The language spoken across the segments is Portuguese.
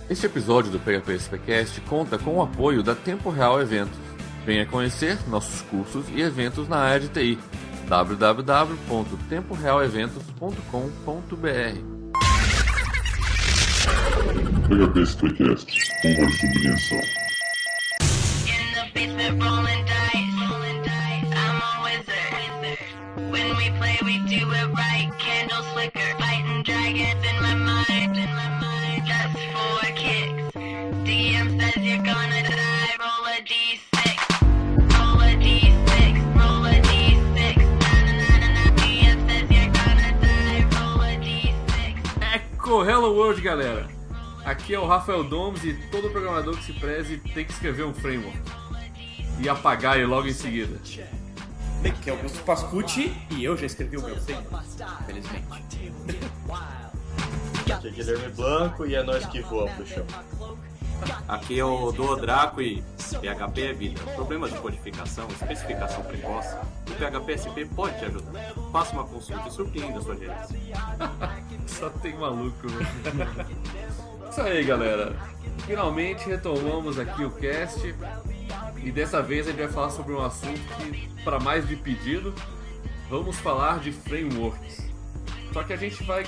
Este episódio do PHP SPcast conta com o apoio da Tempo Real Eventos. Venha conhecer nossos cursos e eventos na área de TI. www.temporealeventos.com.br PHP SPcast, uma subvenção. Hello World, galera! Aqui é o Rafael Domes e todo programador que se preze tem que escrever um framework e apagar ele logo em seguida. Aqui é Augusto Pascucci e eu já escrevi o meu framework, felizmente. Aqui é Guilherme Blanco e é nós que voamos pro chão. Aqui é o Duodraco e PHP é vida. Problemas de codificação, especificação precoce, o PHP SP pode te ajudar. Faça uma consulta e surpreenda a sua gerência. Só tem maluco, né? Isso aí, galera. Finalmente retomamos aqui o cast e dessa vez a gente vai falar sobre um assunto que, para mais de pedido, vamos falar de frameworks. Só que a gente vai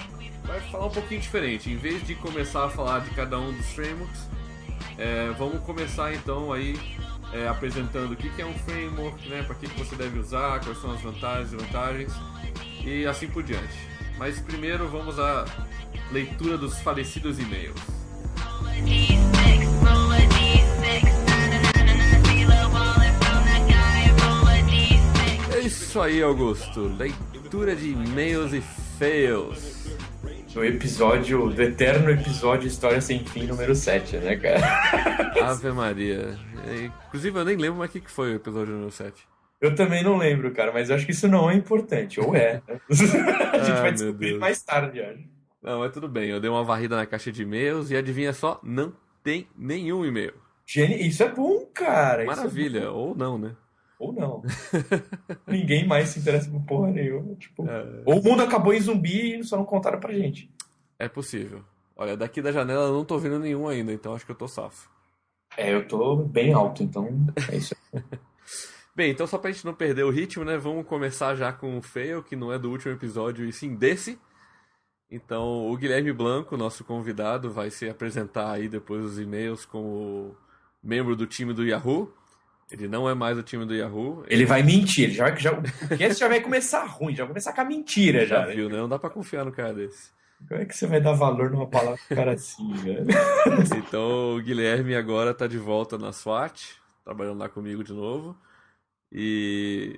falar um pouquinho diferente. Em vez de começar a falar de cada um dos frameworks, vamos começar então aí apresentando o que é um framework, né? Para que você deve usar, quais são as vantagens e desvantagens e assim por diante. Mas primeiro vamos à leitura dos falecidos e-mails. É isso aí, Augusto. Leitura de e-mails e fails. O episódio, do eterno episódio História Sem Fim número 7, né, cara? Ave Maria. Inclusive eu nem lembro mais o que foi o episódio número 7. Eu também não lembro, cara, mas eu acho que isso não é importante, ou é. A gente vai descobrir mais tarde, acho. Não, mas tudo bem, eu dei uma varrida na caixa de e-mails e adivinha só, não tem nenhum e-mail. Isso é bom, cara. Maravilha, é ou não, né? Ou não. Ninguém mais se interessa por porra nenhuma. Tipo, ou o mundo acabou em zumbi e só não contaram pra gente. É possível. Olha, daqui da janela eu não tô vendo nenhum ainda, então acho que eu tô safo. Eu tô bem alto, então é isso aí. Bem, então só pra gente não perder o ritmo, né? Vamos começar já com o fail, que não é do último episódio, e sim desse. Então, o Guilherme Blanco, nosso convidado, vai se apresentar aí depois dos e-mails como membro do time do Yahoo. Ele não é mais o time do Yahoo. Ele vai mentir. O cast já vai começar ruim, já vai começar com a mentira. Já viu, né? Não dá pra confiar no cara desse. Como é que você vai dar valor numa palavra pro cara assim, velho? Então, o Guilherme agora tá de volta na SWAT, trabalhando lá comigo de novo. E,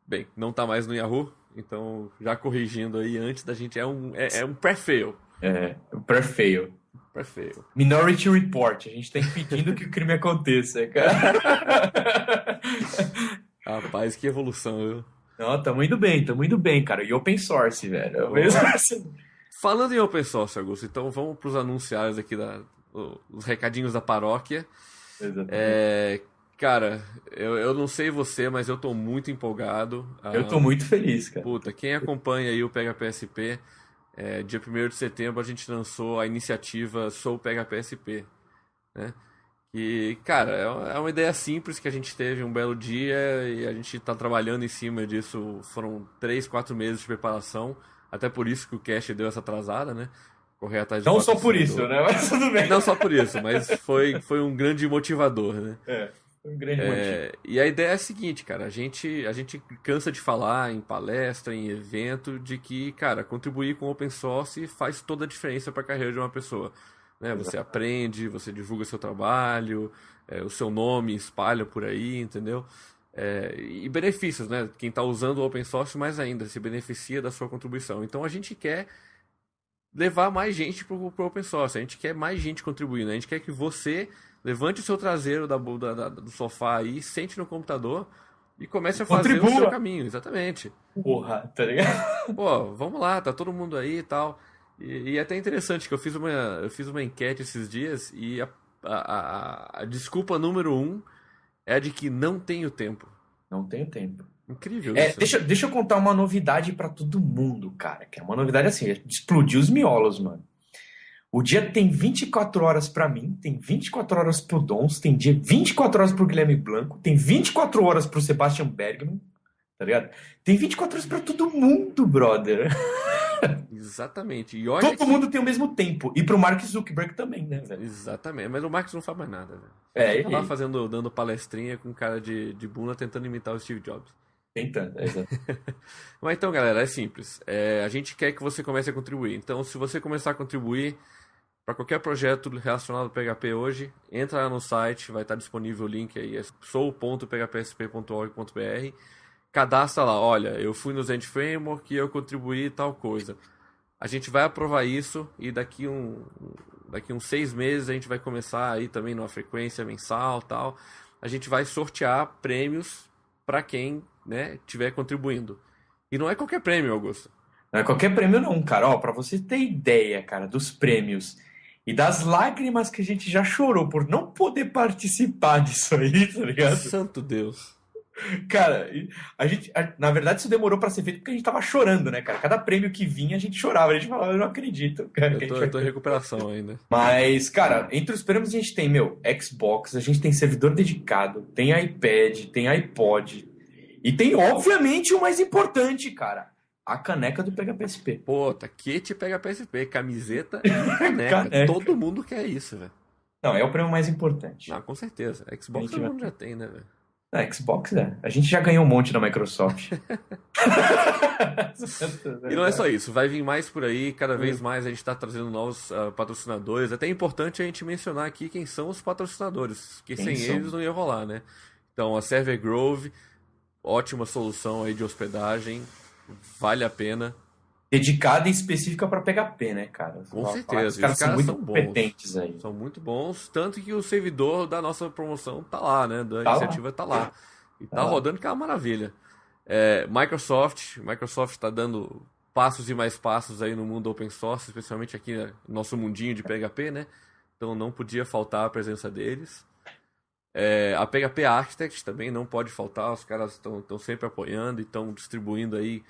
bem, não tá mais no Yahoo. Então, já corrigindo aí, antes da gente, é um pré-fail. Um pré-fail. Pré-fail. Minority Report. A gente tá impedindo que o crime aconteça, cara. Rapaz, que evolução, viu? Não, tamo indo bem, cara. E open source, velho. Falando em open source, Augusto, então vamos pros anunciários aqui, os recadinhos da paróquia. Exatamente. Cara, eu não sei você, mas eu tô muito empolgado. Eu tô muito feliz, cara. Puta, quem acompanha aí o PHPSP, dia 1º de setembro a gente lançou a iniciativa Sou PHPSP, né? E, cara, é uma ideia simples que a gente teve um belo dia e a gente tá trabalhando em cima disso. Foram 3-4 meses de preparação, até por isso que o cast deu essa atrasada, né? Correr atrás de Não só por isso, né? Mas tudo bem. Não só por isso, mas foi um grande motivador, né? Um grande motivo. E a ideia é a seguinte, cara, a gente cansa de falar em palestra, em evento, de que, cara, contribuir com open source faz toda a diferença para a carreira de uma pessoa, né? Você aprende, você divulga seu trabalho, o seu nome espalha por aí, entendeu? E benefícios, né? Quem está usando o open source mais ainda se beneficia da sua contribuição. Então a gente quer levar mais gente pro open source, a gente quer mais gente contribuindo, a gente quer que você levante o seu traseiro do sofá aí, sente no computador e comece a fazer o seu caminho, exatamente. Porra, tá ligado? Pô, vamos lá, tá todo mundo aí e tal. E é até interessante que eu fiz uma enquete esses dias e a desculpa número 1 é a de que não tenho tempo. Não tenho tempo. Incrível isso. Deixa eu contar uma novidade pra todo mundo, cara. Que é uma novidade assim, explodir os miolos, mano. O dia tem 24 horas pra mim, tem 24 horas pro Dons, tem 24 horas pro Guilherme Blanco, tem 24 horas pro Sebastian Bergman, tá ligado? Tem 24 horas pra todo mundo, brother. Exatamente. E olha Todo mundo tem o mesmo tempo. E pro Mark Zuckerberg também, né, velho? Exatamente. Mas o Marcos não faz mais nada, velho. É, Tá lá dando palestrinha com cara de bunda tentando imitar o Steve Jobs. Tentando, exato. Mas então, galera, é simples. A gente quer que você comece a contribuir. Então, se você começar a contribuir para qualquer projeto relacionado ao PHP hoje, entra lá no site, vai estar disponível o link aí, é sou.phpsp.org.br. Cadastra lá, olha, eu fui no Zend Framework e eu contribuí tal coisa. A gente vai aprovar isso e daqui uns 6 meses a gente vai começar aí também numa frequência mensal tal. A gente vai sortear prêmios para quem, né, estiver contribuindo. E não é qualquer prêmio, Augusto. Não é qualquer prêmio não, cara. Ó, pra você ter ideia, cara, dos prêmios e das lágrimas que a gente já chorou por não poder participar disso aí, tá ligado? Santo Deus. Cara, na verdade isso demorou pra ser feito porque a gente tava chorando, né, cara? Cada prêmio que vinha a gente chorava, a gente falava, eu não acredito, cara. Eu tô em recuperação ainda. Mas, cara, entre os prêmios a gente tem, Xbox, a gente tem servidor dedicado, tem iPad, tem iPod e tem, obviamente, o mais importante, cara, a caneca do PHPSP. Pô, taquete PHPSP, camiseta e caneca. Todo mundo quer isso, velho. Não, é o prêmio mais importante. Não, com certeza. Xbox todo mundo já tem, né, velho? Xbox, A gente já ganhou um monte da Microsoft. E não é só isso, vai vir mais por aí, cada vez mais a gente está trazendo novos patrocinadores. Até é importante a gente mencionar aqui quem são os patrocinadores, que sem eles não ia rolar, né? Então, a Server Grove, ótima solução aí de hospedagem, vale a pena. Dedicada e específica para PHP, né, cara? Com certeza. Os caras são muito competentes aí. São muito bons, tanto que o servidor da nossa promoção tá lá, né? Da iniciativa tá lá. E tá rodando, que é uma maravilha. Microsoft está dando passos e mais passos aí no mundo open source, especialmente aqui no nosso mundinho de PHP, né? Então não podia faltar a presença deles. A PHP Architect também não pode faltar, os caras estão sempre apoiando e estão distribuindo aí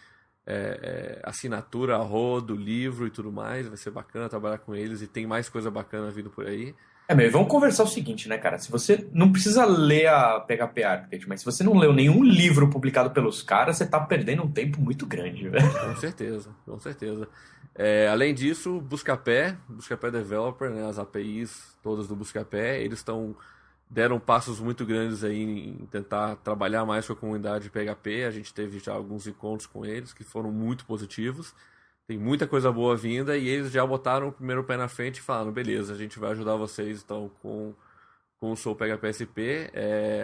assinatura a rodo, livro e tudo mais. Vai ser bacana trabalhar com eles e tem mais coisa bacana vindo por aí. Mas vamos conversar o seguinte, né, cara? Se você não precisa ler a PHP Architect, mas se você não leu nenhum livro publicado pelos caras, você tá perdendo um tempo muito grande, velho. Com certeza, com certeza. Além disso, Buscapé Developer, né, as APIs todas do Buscapé, eles deram passos muito grandes aí em tentar trabalhar mais com a comunidade PHP. A gente teve já alguns encontros com eles que foram muito positivos. Tem muita coisa boa vinda e eles já botaram o primeiro pé na frente e falaram, beleza, a gente vai ajudar vocês então com o Sou PHPSP.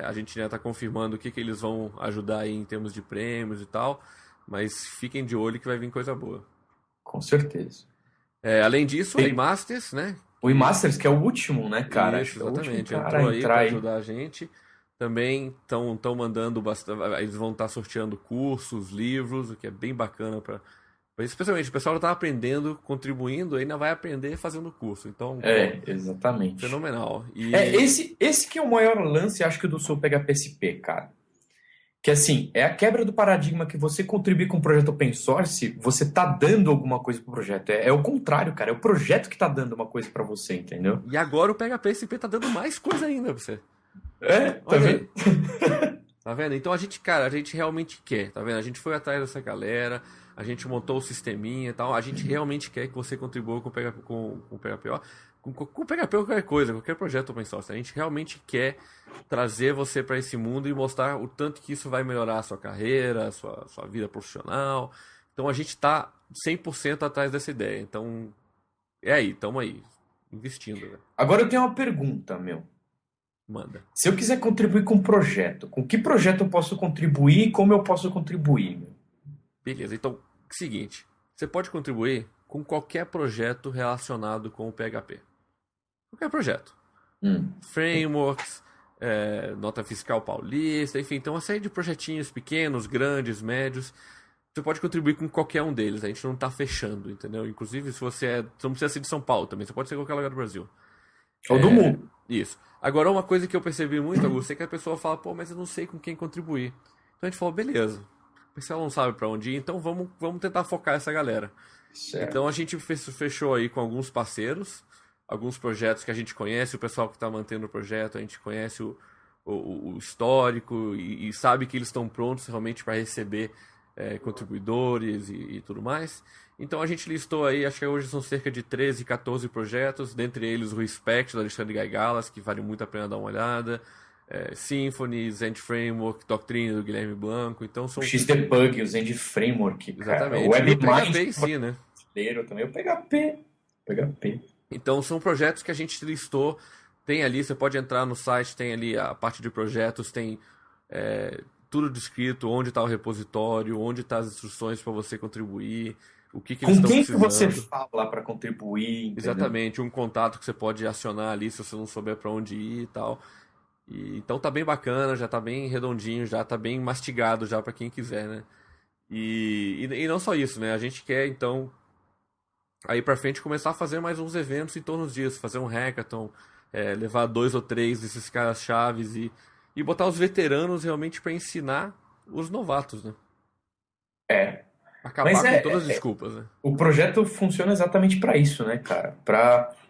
A gente já está confirmando o que eles vão ajudar aí em termos de prêmios e tal, mas fiquem de olho que vai vir coisa boa. Com certeza. Além disso, o eMasters, né? O eMasters, que é o último, né, cara? Isso, exatamente. Entrou aí para ajudar a gente. Também estão mandando bastante. Eles vão estar sorteando cursos, livros, o que é bem bacana para. Especialmente, o pessoal está aprendendo, contribuindo, ainda vai aprender fazendo curso. Então, exatamente. Fenomenal. Esse que é o maior lance, acho que do Sou PHPSP, cara. Que assim, é a quebra do paradigma que você contribuir com um projeto open source, você tá dando alguma coisa pro projeto. É o contrário, cara. É o projeto que tá dando uma coisa pra você, entendeu? E agora o PHPSP tá dando mais coisa ainda pra você. Tá vendo? Tá vendo? Então a gente realmente quer, tá vendo? A gente foi atrás dessa galera, a gente montou o sisteminha e tal, a gente realmente quer que você contribua com o PHP, com o PHP, com PHP ou qualquer coisa, qualquer projeto open source. A gente realmente quer trazer você para esse mundo e mostrar o tanto que isso vai melhorar a sua carreira, a sua vida profissional. Então a gente está 100% atrás dessa ideia. Então, estamos aí, investindo. Né? Agora eu tenho uma pergunta, Manda. Se eu quiser contribuir com um projeto, com que projeto eu posso contribuir e como eu posso contribuir? Beleza, então, seguinte, você pode contribuir com qualquer projeto relacionado com o PHP. Qualquer projeto. Frameworks, nota fiscal paulista, enfim, então uma série de projetinhos pequenos, grandes, médios. Você pode contribuir com qualquer um deles, a gente não está fechando, entendeu? Inclusive, se você não precisa ser de São Paulo também, você pode ser em qualquer lugar do Brasil. Ou do mundo. Isso. Agora, uma coisa que eu percebi muito, Augusto, é que a pessoa fala, mas eu não sei com quem contribuir. Então a gente falou, beleza, o pessoal não sabe para onde ir, então vamos tentar focar essa galera. Certo. Então a gente fechou aí com alguns parceiros. alguns projetos que a gente conhece, o pessoal que está mantendo o projeto, a gente conhece o histórico e sabe que eles estão prontos realmente para receber contribuidores e tudo mais. Então a gente listou aí, acho que hoje são cerca de 13, 14 projetos, dentre eles o Respect, do Alexandre Gaigalas, que vale muito a pena dar uma olhada, Symfony, Zend Framework, Doctrine, do Guilherme Blanco, então são... O XDebug, o Zend Framework, cara. Exatamente, O e o PHP em WebMind si, né? brasileiro também, o PHP. Então são projetos que a gente listou, tem ali, você pode entrar no site, tem ali a parte de projetos, tem tudo descrito, onde está o repositório, onde estão as instruções para você contribuir, o que eles Com estão quem que precisando. você fala para contribuir, entendeu? Exatamente, um contato que você pode acionar ali se você não souber para onde ir e tal. Então tá bem bacana, já tá bem redondinho, já tá bem mastigado já para quem quiser, né? E não só isso, né? A gente quer então aí para frente começar a fazer mais uns eventos em torno disso, fazer um hackathon, levar 2 ou 3 desses caras chaves e botar os veteranos realmente para ensinar os novatos, né? Acabar Mas com todas as desculpas, né? o projeto funciona exatamente para isso, né, cara?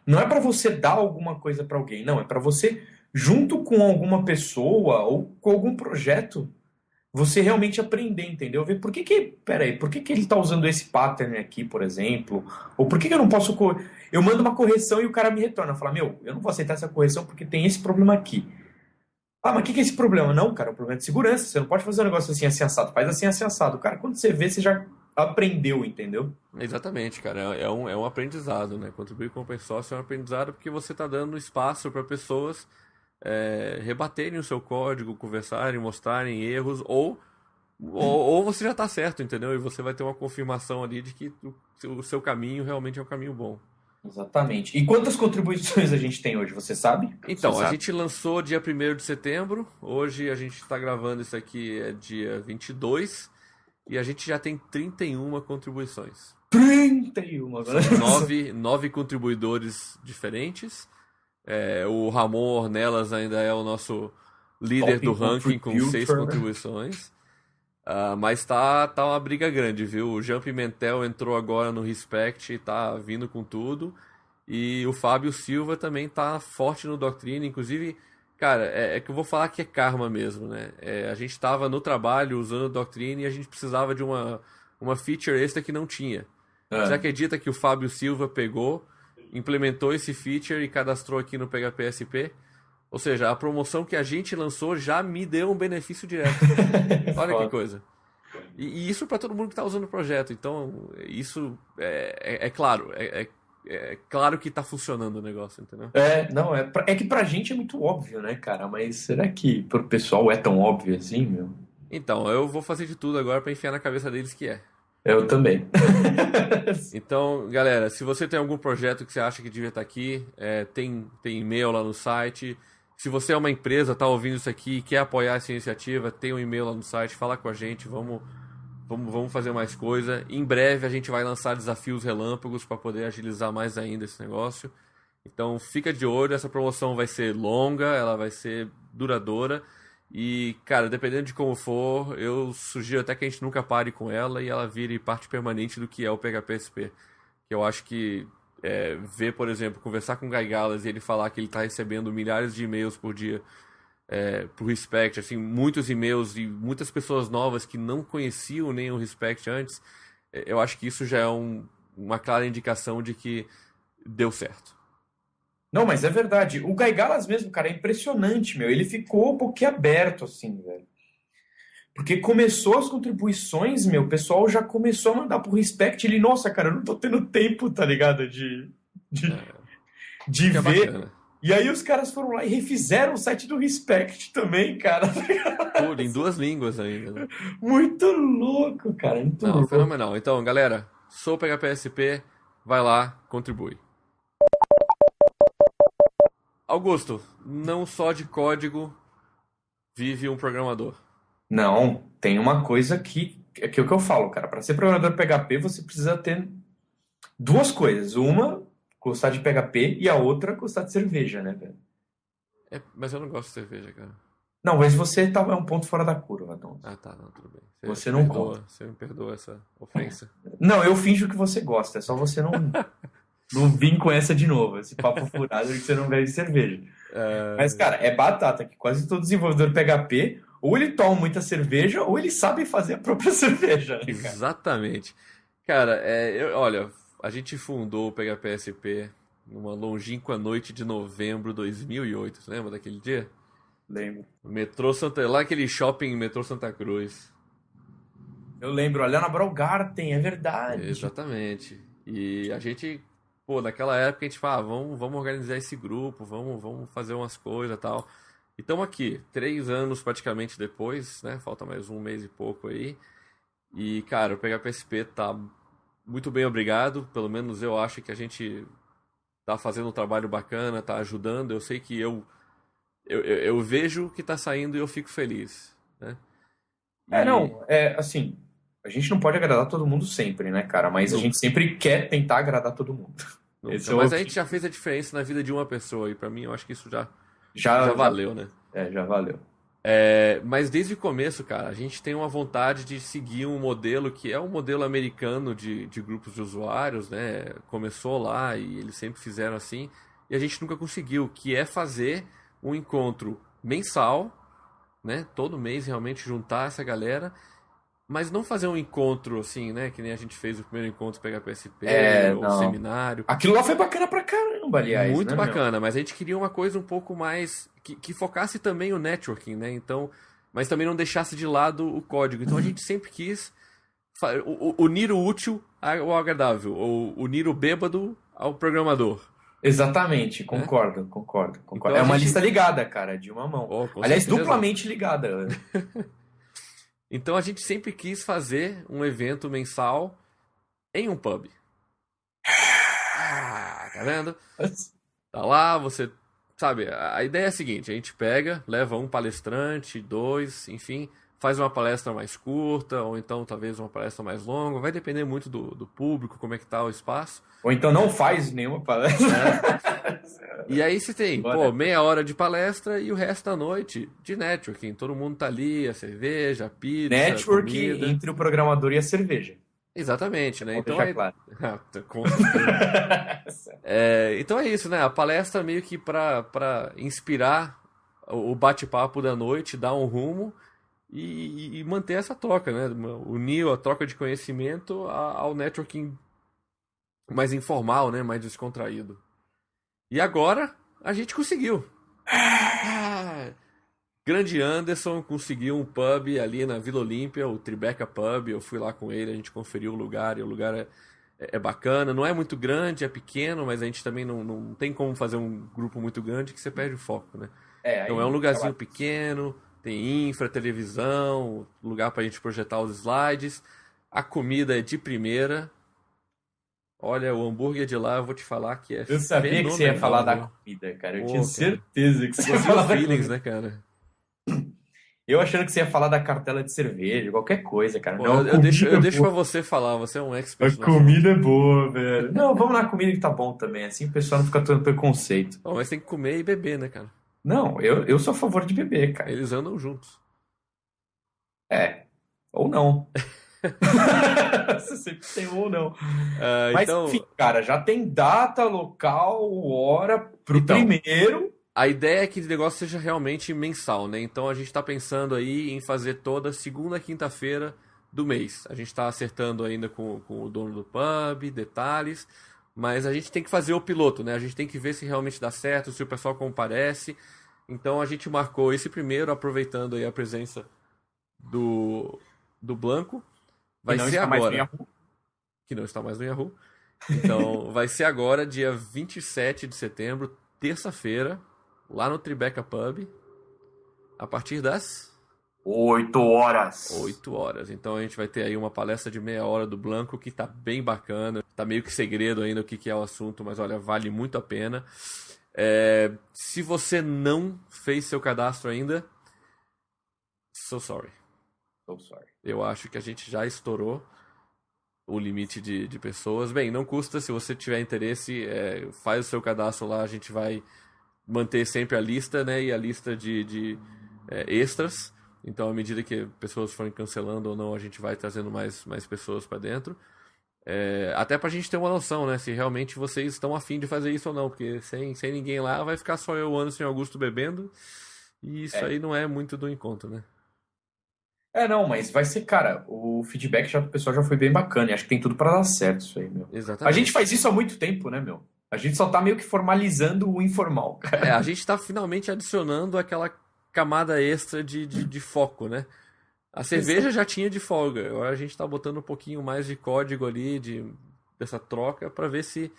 Não é para você dar alguma coisa para alguém, não, é para você, junto com alguma pessoa ou com algum projeto, você realmente aprender, entendeu? Ver por que ele tá usando esse pattern aqui, por exemplo, ou por que eu não posso... Eu mando uma correção e o cara me retorna, fala, meu, eu não vou aceitar essa correção porque tem esse problema aqui. Ah, mas o que é esse problema? Não, cara, é um problema de segurança, você não pode fazer um negócio assim assado, faz assim assado. Cara, quando você vê, você já aprendeu, entendeu? Exatamente, cara. É um aprendizado, né? Contribuir com o open source é um aprendizado porque você está dando espaço para pessoas rebaterem o seu código, conversarem, mostrarem erros, ou você já está certo, entendeu? E você vai ter uma confirmação ali de que o seu caminho realmente é um caminho bom. Exatamente. E quantas contribuições a gente tem hoje, você sabe? Então, Você a sabe? gente lançou dia 1º de setembro, hoje a gente está gravando isso aqui, dia 22, e a gente já tem 31 contribuições. 31 agora. São 9 contribuidores diferentes. O Ramon Ornelas ainda é o nosso líder Top do ranking com 6 contributor. contribuições. Mas tá uma briga grande, viu? O Jean Pimentel entrou agora no Respect e tá vindo com tudo. E o Fábio Silva também tá forte no Doctrine. Inclusive, cara, é que eu vou falar que é karma mesmo, né? A gente tava no trabalho usando o Doctrine e a gente precisava de uma feature extra que não tinha. Você acredita que o Fábio Silva pegou, implementou esse feature e cadastrou aqui no PHP-SP? Ou seja, a promoção que a gente lançou já me deu um benefício direto. Olha que Foda. coisa. E isso para todo mundo que está usando o projeto. Então, isso é claro. É claro que está funcionando o negócio, entendeu? Não, é que pra gente é muito óbvio, né, cara? Mas será que pro pessoal é tão óbvio assim, meu? Então, eu vou fazer de tudo agora para enfiar na cabeça deles que é. Eu também. Então, galera, se você tem algum projeto que você acha que devia estar aqui, tem e-mail lá no site. Se você é uma empresa, está ouvindo isso aqui e quer apoiar essa iniciativa, tem um e-mail lá no site, fala com a gente, vamos fazer mais coisa. Em breve a gente vai lançar desafios relâmpagos para poder agilizar mais ainda esse negócio. Então fica de olho, essa promoção vai ser longa, ela vai ser duradoura. E, cara, dependendo de como for, eu sugiro até que a gente nunca pare com ela e ela vire parte permanente do que é o PHP-SP. Que eu acho que ver, por exemplo, conversar com o Gaigalas e ele falar que ele está recebendo milhares de e-mails por dia pro Respect, assim, muitos e-mails e muitas pessoas novas que não conheciam nem o Respect antes, eu acho que isso já é uma clara indicação de que deu certo. Não, mas é verdade. O Gaigalas mesmo, cara, é impressionante, meu. Ele ficou boquiaberto, assim, velho. Porque começou as contribuições, meu, o pessoal já começou a mandar pro Respect. Ele, nossa, cara, eu não tô tendo tempo, tá ligado? De Que é ver. bacana. E aí os caras foram lá e refizeram o site do Respect também, cara. Tudo, em 2 línguas ainda, né? Muito louco, cara. Muito Não, louco. fenomenal. Então, galera, sou o PHP-SP, vai lá, contribui. Augusto, não só de código vive um programador. Não, tem uma coisa que é o que eu falo, cara. Para ser programador PHP, você precisa ter 2 coisas. Uma, gostar de PHP, e a outra, gostar de cerveja, né, velho? Mas eu não gosto de cerveja, cara. Não, mas você é um ponto fora da curva, então. Ah, tá, não, tudo bem. Você não conta. Você me perdoa essa ofensa. Não, eu finjo que você gosta, é só você não. Não vim com essa de novo, esse papo furado de que você não bebe cerveja. Mas, cara, é batata que quase todo desenvolvedor PHP, ou ele toma muita cerveja, ou ele sabe fazer a própria cerveja, né, cara? Exatamente. Cara, olha, a gente fundou o PHPSP numa longínqua noite de novembro de 2008. Você lembra daquele dia? Lembro. Lá aquele shopping Metrô Santa Cruz. Eu lembro, olha na Braugarten, é verdade. Exatamente. E a gente, pô, naquela época a gente fala, vamos organizar esse grupo, vamos fazer umas coisas e tal. E estamos aqui, 3 anos praticamente depois, né? Falta mais um mês e pouco aí. E, cara, o PHPSP tá muito bem, obrigado. Pelo menos eu acho que a gente tá fazendo um trabalho bacana, tá ajudando. Eu sei que eu vejo que tá saindo e eu fico feliz, né? Assim, a gente não pode agradar todo mundo sempre, né, cara? Mas a Nunca. gente sempre quer tentar agradar todo mundo. Esse é o Mas a gente já fez a diferença na vida de uma pessoa e pra mim eu acho que isso já já valeu, né? já valeu. Mas desde o começo, cara, a gente tem uma vontade de seguir um modelo que é um modelo americano de grupos de usuários, né? Começou lá e eles sempre fizeram assim, e a gente nunca conseguiu, que é fazer um encontro mensal, né? Todo mês realmente juntar essa galera, mas não fazer um encontro assim, né? Que nem a gente fez o primeiro encontro PHPSP, ou Não. seminário. Aquilo lá foi bacana pra caramba, aliás, Muito né, meu? bacana, mas a gente queria uma coisa um pouco mais que focasse também o networking, né? Então, mas também não deixasse de lado o código. Então a gente sempre quis unir o útil ao agradável, ou unir o bêbado ao programador. Exatamente, concordo. Então É a uma gente- lista ligada, cara, de uma mão. Oh, com Aliás, certeza. duplamente ligada. Então a gente sempre quis fazer um evento mensal em um pub. Tá vendo? Tá lá, você. Sabe, a ideia é a seguinte: a gente pega, leva um palestrante, dois, enfim, faz uma palestra mais curta, ou então talvez uma palestra mais longa, vai depender muito do público, como é que tá o espaço. Ou então não faz nenhuma palestra. E aí você tem, Bora. meia hora de palestra e o resto da noite de networking. Todo mundo tá ali, a cerveja, a pizza, Network comida. entre o programador e a cerveja. Exatamente, né? Vou Então deixar aí. claro. Com certeza. Então é isso, né? A palestra meio que para inspirar o bate-papo da noite, dar um rumo e manter essa troca, né? Unir a troca de conhecimento ao networking mais informal, né? Mais descontraído. E agora a gente conseguiu. Grande Anderson conseguiu um pub ali na Vila Olímpia, o Tribeca Pub. Eu fui lá com ele, a gente conferiu o lugar e o lugar é bacana. Não é muito grande, é pequeno, mas a gente também não tem como fazer um grupo muito grande que você perde o foco, né? Então é um lugarzinho pequeno, tem infra, televisão, lugar pra gente projetar os slides. A comida é de primeira. Olha, o hambúrguer de lá, eu vou te falar que é Eu sabia que você ia fenomenal, falar da viu? comida, cara. Eu Pô, tinha cara. certeza que você ia Você falar viu da feelings, comida. né, cara? Eu achando que você ia falar da cartela de cerveja, qualquer coisa, cara. Pô, Não, eu deixo comida é pra boa. você falar, você é um expert A no assunto. comida é boa, velho. Não, vamos na comida que tá bom também. Assim o pessoal não fica tendo preconceito. Bom, mas tem que comer e beber, né, cara? Não, eu sou a favor de beber, cara. Eles andam juntos. Ou não. Você sempre tem ou não. Mas, Então, enfim, cara, já tem data, local, hora pro Então. primeiro. a ideia é que o negócio seja realmente mensal, né? Então a gente tá pensando aí em fazer toda segunda quinta-feira do mês. A gente tá acertando ainda com o dono do pub, detalhes, mas a gente tem que fazer o piloto, né? A gente tem que ver se realmente dá certo, se o pessoal comparece. Então a gente marcou esse primeiro, aproveitando aí a presença do Blanco. Vai que não ser está mais no agora. Yahoo. Que não está mais no Yahoo. Então, vai ser agora, dia 27 de setembro, terça-feira, lá no Tribeca Pub, a partir das 8 horas. 8 horas. Então, a gente vai ter aí uma palestra de meia hora do Blanco, que tá bem bacana. Tá meio que segredo ainda o que é o assunto, mas olha, vale muito a pena. Se você não fez seu cadastro ainda, so sorry. So sorry. Eu acho que a gente já estourou o limite de pessoas. Bem, não custa, se você tiver interesse, faz o seu cadastro lá, a gente vai manter sempre a lista, né? E a lista de extras. Então, à medida que pessoas forem cancelando ou não, a gente vai trazendo mais pessoas para dentro. Até pra gente ter uma noção, né? Se realmente vocês estão afim de fazer isso ou não, porque sem ninguém lá vai ficar só eu, Anderson e Augusto bebendo, e isso É. aí não é muito do encontro, né? Não, mas vai ser, cara, o feedback do pessoal já foi bem bacana, e acho que tem tudo pra dar certo isso aí, meu. A gente Exatamente. faz isso há muito tempo, né, meu? A gente só tá meio que formalizando o informal, A cara. gente tá finalmente adicionando aquela camada extra de foco, né? A cerveja já tinha de folga, agora a gente tá botando um pouquinho mais de código ali, dessa troca, pra ver se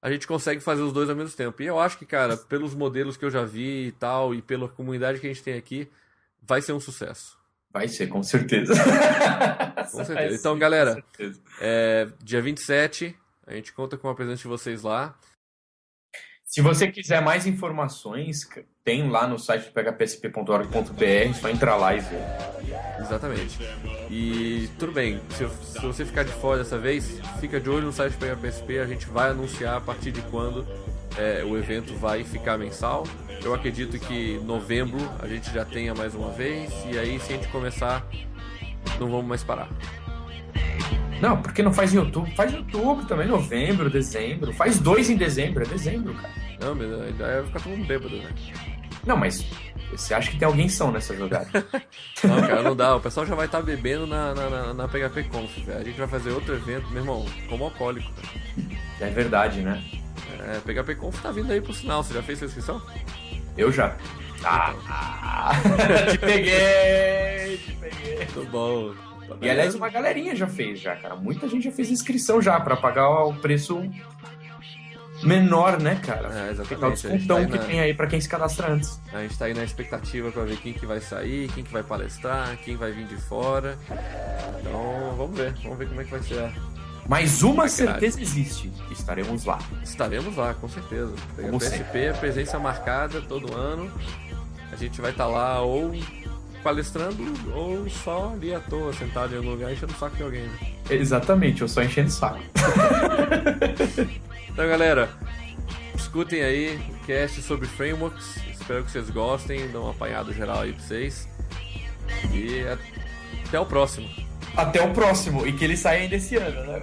a gente consegue fazer os dois ao mesmo tempo. E eu acho que, cara, pelos modelos que eu já vi e tal, e pela comunidade que a gente tem aqui, vai ser um sucesso. Vai ser, com certeza. Com Vai certeza. Então, ser, com galera, certeza. dia 27, a gente conta com a presença de vocês lá. Se você quiser mais informações, tem lá no site do phpsp.org.br, só entrar lá e ver. Exatamente. E tudo bem, se você ficar de fora dessa vez, fica de olho no site do PHPSP, a gente vai anunciar a partir de quando o evento vai ficar mensal. Eu acredito que em novembro a gente já tenha mais uma vez, e aí se a gente começar, não vamos mais parar. Não, porque não faz em outubro? Faz em outubro também, novembro, dezembro. Faz 2 em dezembro, é dezembro, cara. Não, mas aí vai ficar todo mundo bêbado, né? Não, mas você acha que tem alguém são nessa jogada? Não, cara, não dá. O pessoal já vai estar bebendo na PHP Conf, velho. A gente vai fazer outro evento, meu irmão, como alcoólico. É verdade, né? PHP Conf tá vindo aí pro sinal. Você já fez sua inscrição? Eu já. Te peguei, te peguei. Muito bom. E aliás, uma galerinha já fez já, cara. Muita gente já fez inscrição já pra pagar o preço menor, né, cara? Ficar o Exatamente. descontão que tem aí pra quem se cadastra antes. A gente tá aí na expectativa pra ver quem que vai sair, quem que vai palestrar, quem vai vir de fora. Então, vamos ver como é que vai ser. Mas uma certeza existe: estaremos lá. Estaremos lá, com certeza. Como PSP é presença marcada todo ano. A gente vai estar lá ou palestrando ou só ali à toa, sentado em algum lugar enchendo o saco de alguém. Né? Exatamente, eu só enchendo o saco. Então, galera, escutem aí o cast sobre frameworks. Espero que vocês gostem, dão um apanhado geral aí pra vocês. E até o próximo. Até o próximo, e que ele saia ainda esse ano, né?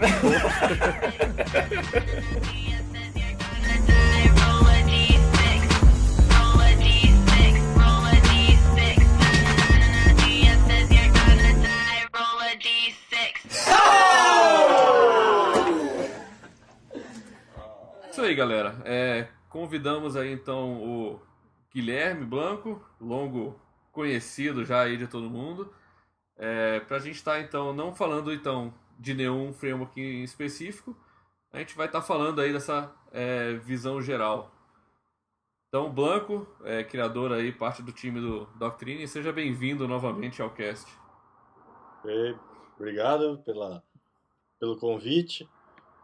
Isso aí, galera. Convidamos aí então o Guilherme Blanco, longo conhecido já aí de todo mundo, para a gente estar então não falando então de nenhum framework em específico, a gente vai estar falando aí dessa visão geral. Então, Blanco, criador aí, parte do time do Doctrine, seja bem-vindo novamente ao cast. Obrigado pelo convite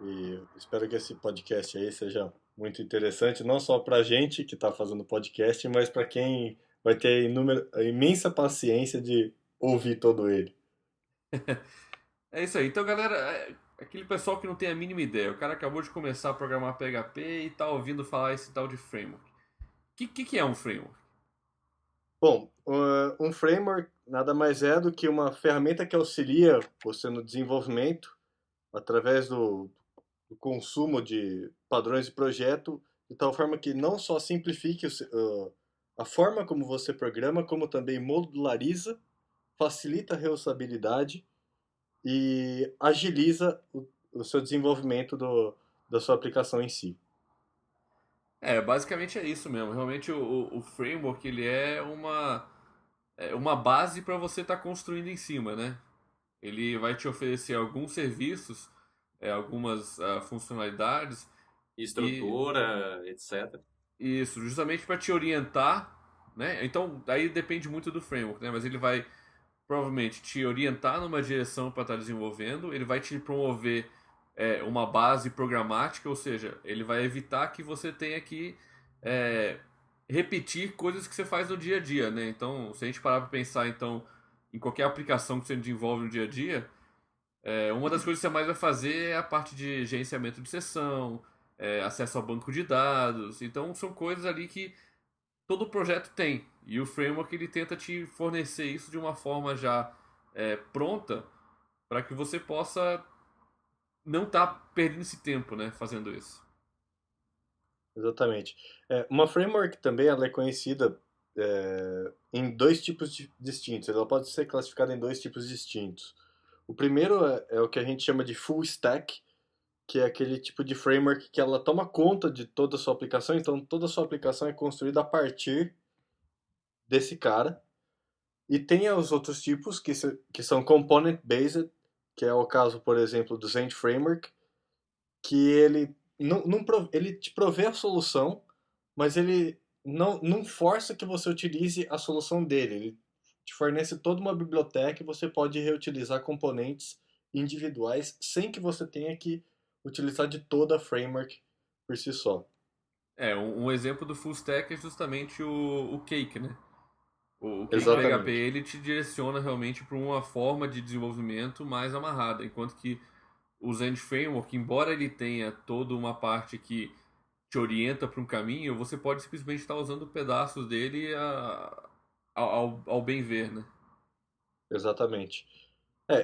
e espero que esse podcast aí seja muito interessante, não só para a gente que está fazendo podcast, mas para quem vai ter a imensa paciência de ouvir todo ele. É isso aí. Então, galera, aquele pessoal que não tem a mínima ideia, o cara acabou de começar a programar PHP e tá ouvindo falar esse tal de framework. O que é um framework? Bom, um framework nada mais é do que uma ferramenta que auxilia você no desenvolvimento através do consumo de padrões de projeto, de tal forma que não só simplifique a forma como você programa, como também modulariza, facilita a reusabilidade e agiliza o seu desenvolvimento da sua aplicação em si. Basicamente é isso mesmo. Realmente o framework ele é uma base para você estar construindo em cima, né? Ele vai te oferecer alguns serviços, algumas funcionalidades. Estrutura, etc. Isso, justamente para te orientar, né? Então, aí depende muito do framework, né? Mas ele vai provavelmente te orientar numa direção para estar desenvolvendo, ele vai te promover uma base programática, ou seja, ele vai evitar que você tenha que repetir coisas que você faz no dia a dia, né? Então, se a gente parar para pensar então em qualquer aplicação que você desenvolve no dia a dia, uma das coisas que você mais vai fazer é a parte de gerenciamento de sessão, acesso ao banco de dados. Então, são coisas ali que todo projeto tem. E o framework ele tenta te fornecer isso de uma forma já pronta para que você possa não tá perdendo esse tempo, né, fazendo isso. Exatamente. Uma framework também ela é conhecida em dois tipos distintos. Ela pode ser classificada em dois tipos distintos. O primeiro é o que a gente chama de full stack, que é aquele tipo de framework que ela toma conta de toda a sua aplicação, então toda a sua aplicação é construída a partir desse cara. E tem os outros tipos que são component based, que é o caso, por exemplo, do Zend Framework, que ele ele te provê a solução, mas ele não força que você utilize a solução dele. Ele te fornece toda uma biblioteca e você pode reutilizar componentes individuais sem que você tenha que utilizar de toda a framework por si só. Um exemplo do full stack é justamente o Cake, né? O Cake PHP Exatamente. ele te direciona realmente para uma forma de desenvolvimento mais amarrada, enquanto que o Zend Framework, embora ele tenha toda uma parte que te orienta para um caminho, você pode simplesmente estar usando pedaços dele ao bem ver, né? Exatamente.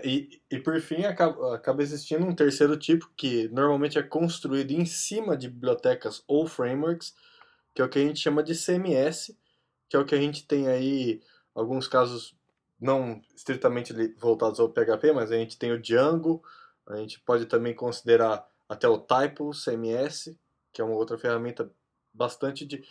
E por fim acaba existindo um terceiro tipo que normalmente é construído em cima de bibliotecas ou frameworks, que é o que a gente chama de CMS, que é o que a gente tem aí, alguns casos não estritamente voltados ao PHP, mas a gente tem o Django, a gente pode também considerar até o Typo CMS, que é uma outra ferramenta bastante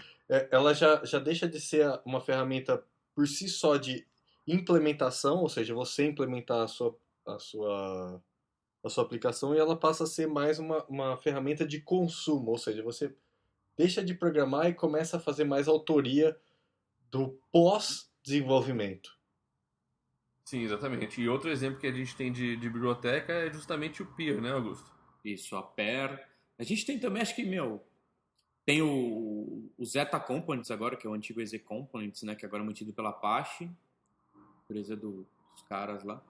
ela já deixa de ser uma ferramenta por si só de implementação, ou seja, você implementar a sua, a sua aplicação e ela passa a ser mais uma ferramenta de consumo, ou seja, você deixa de programar e começa a fazer mais autoria do pós-desenvolvimento. Sim, exatamente. E outro exemplo que a gente tem de biblioteca é justamente o Peer, né, Augusto? Isso, a Pair. A gente tem também, acho que, tem o Zeta Components agora, que é o antigo EZ Components, né, que agora é mantido pela Apache, empresa dos caras lá.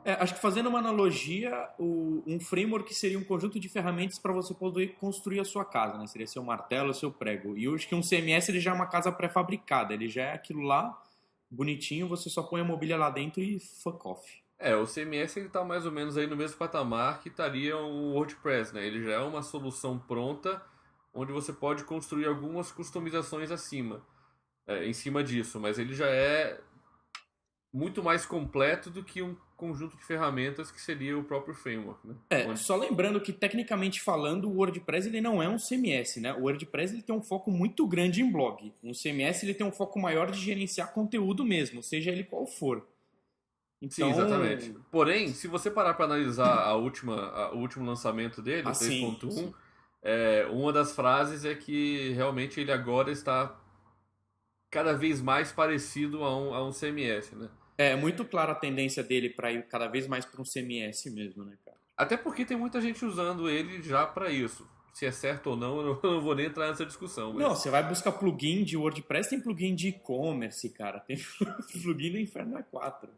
Acho que fazendo uma analogia, um framework seria um conjunto de ferramentas para você poder construir a sua casa, né? Seria seu martelo, seu prego. E eu acho que um CMS ele já é uma casa pré-fabricada, ele já é aquilo lá, bonitinho, você só põe a mobília lá dentro e fuck off. O CMS ele tá mais ou menos aí no mesmo patamar que estaria o WordPress, né? Ele já é uma solução pronta onde você pode construir algumas customizações em cima disso, mas ele já é muito mais completo do que um conjunto de ferramentas que seria o próprio framework, né? Só lembrando que tecnicamente falando, o WordPress ele não é um CMS, né? O WordPress ele tem um foco muito grande em blog. Um CMS ele tem um foco maior de gerenciar conteúdo mesmo, seja ele qual for. Sim, Então, exatamente. Porém, se você parar para analisar o último lançamento dele, o assim, 3.1, uma das frases é que realmente ele agora está cada vez mais parecido a um CMS, né? é muito clara a tendência dele para ir cada vez mais para um CMS mesmo, né, cara? Até porque tem muita gente usando ele já para isso. Se é certo ou não, eu não vou nem entrar nessa discussão, Não, mas você vai buscar plugin de WordPress, tem plugin de e-commerce, cara. Tem plugin do Inferno 4.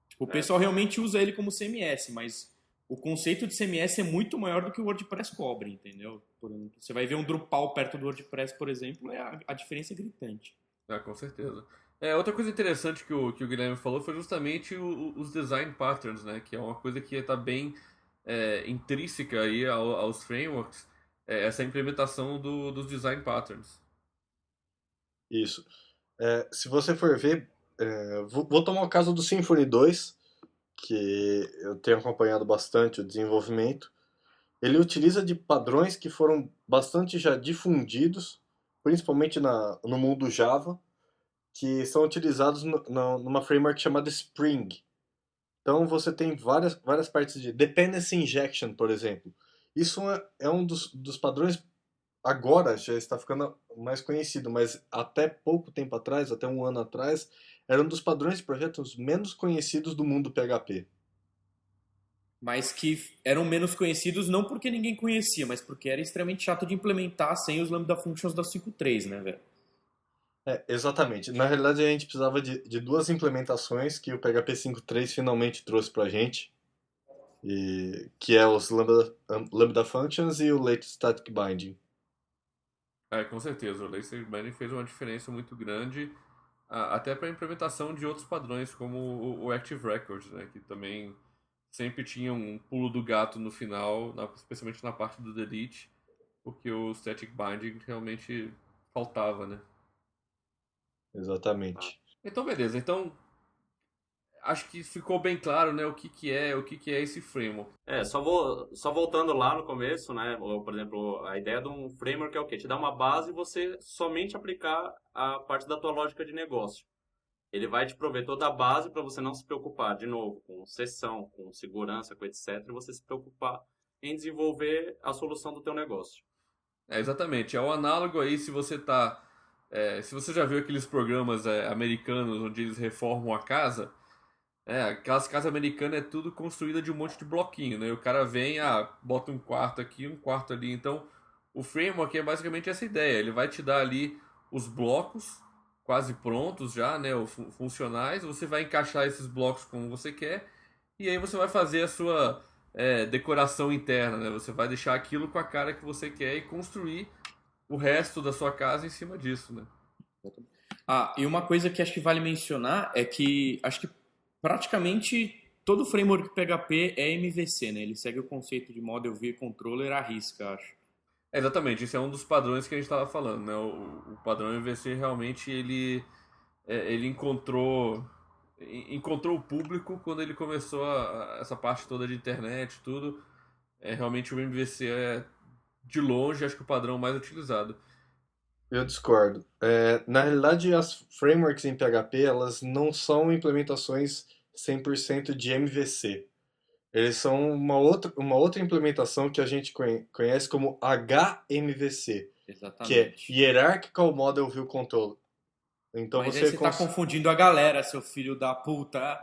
Tipo, o pessoal realmente usa ele como CMS, mas o conceito de CMS é muito maior do que o WordPress cobre, entendeu? Por exemplo, você vai ver um Drupal perto do WordPress, por exemplo, a diferença é gritante. com certeza. Outra coisa interessante que o Guilherme falou foi justamente os design patterns, né? Que é uma coisa que está bem intrínseca aí aos frameworks, essa implementação dos design patterns. Isso. Se você for ver, vou tomar o caso do Symfony 2, que eu tenho acompanhado bastante o desenvolvimento. Ele utiliza de padrões que foram bastante já difundidos, principalmente no mundo Java, que são utilizados numa framework chamada Spring. Então você tem várias partes de dependency injection, por exemplo. Isso é um dos padrões, agora já está ficando mais conhecido, mas até pouco tempo atrás, até um ano atrás, era um dos padrões de projetos menos conhecidos do mundo PHP. Mas que eram menos conhecidos não porque ninguém conhecia, mas porque era extremamente chato de implementar sem os Lambda Functions da 5.3, né, velho? Exatamente. Na realidade, a gente precisava de duas implementações que o PHP 5.3 finalmente trouxe para a gente, que é os Lambda Functions e o Late Static Binding. Com certeza, o Lazy Binding fez uma diferença muito grande, até para a implementação de outros padrões, como o Active Records, né? Que também sempre tinha um pulo do gato no final, especialmente na parte do delete, porque o static binding realmente faltava, né? Exatamente. Então, beleza. Então, acho que ficou bem claro, né, o que é esse framework. Só voltando lá no começo, né? Ou, por exemplo, a ideia de um framework é o quê? Te dá uma base e você somente aplicar a parte da tua lógica de negócio. Ele vai te prover toda a base para você não se preocupar, de novo, com sessão, com segurança, com etc. E você se preocupar em desenvolver a solução do teu negócio. Exatamente. É o análogo aí se você tá. Se você já viu aqueles programas americanos onde eles reformam a casa, aquelas casas americanas é tudo construída de um monte de bloquinho, né? O cara vem, bota um quarto aqui, um quarto ali. Então, o framework é basicamente essa ideia. Ele vai te dar ali os blocos quase prontos já, né? Funcionais. Você vai encaixar esses blocos como você quer. E aí você vai fazer a sua decoração interna, né? Você vai deixar aquilo com a cara que você quer e construir o resto da sua casa em cima disso, né? E uma coisa que acho que vale mencionar é que acho que praticamente todo framework PHP é MVC, né? Ele segue o conceito de Model View Controller à risca, acho. Exatamente, esse é um dos padrões que a gente estava falando, né? O padrão MVC realmente ele encontrou o público quando ele começou essa parte toda de internet e tudo. Realmente o MVC é, de longe, acho que o padrão mais utilizado. Eu discordo. Na realidade, as frameworks em PHP, elas não são implementações 100% de MVC. Eles são uma outra implementação que a gente conhece como HMVC, que é Exatamente. Hierarchical Model View Controller. Então Mas aí você tá confundindo a galera, seu filho da puta.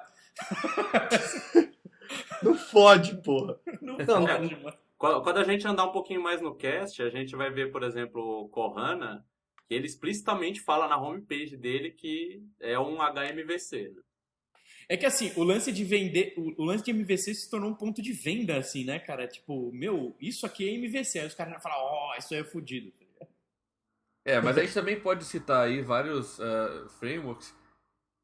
Não fode, porra. Não pode, mano. Quando a gente andar um pouquinho mais no cast, a gente vai ver, por exemplo, o Kohana, que ele explicitamente fala na homepage dele que é um HMVC. Né? É que assim, o lance de MVC se tornou um ponto de venda, assim, né, cara? Tipo, isso aqui é MVC. Aí os caras falam, isso aí é fodido. Mas a gente também pode citar aí vários frameworks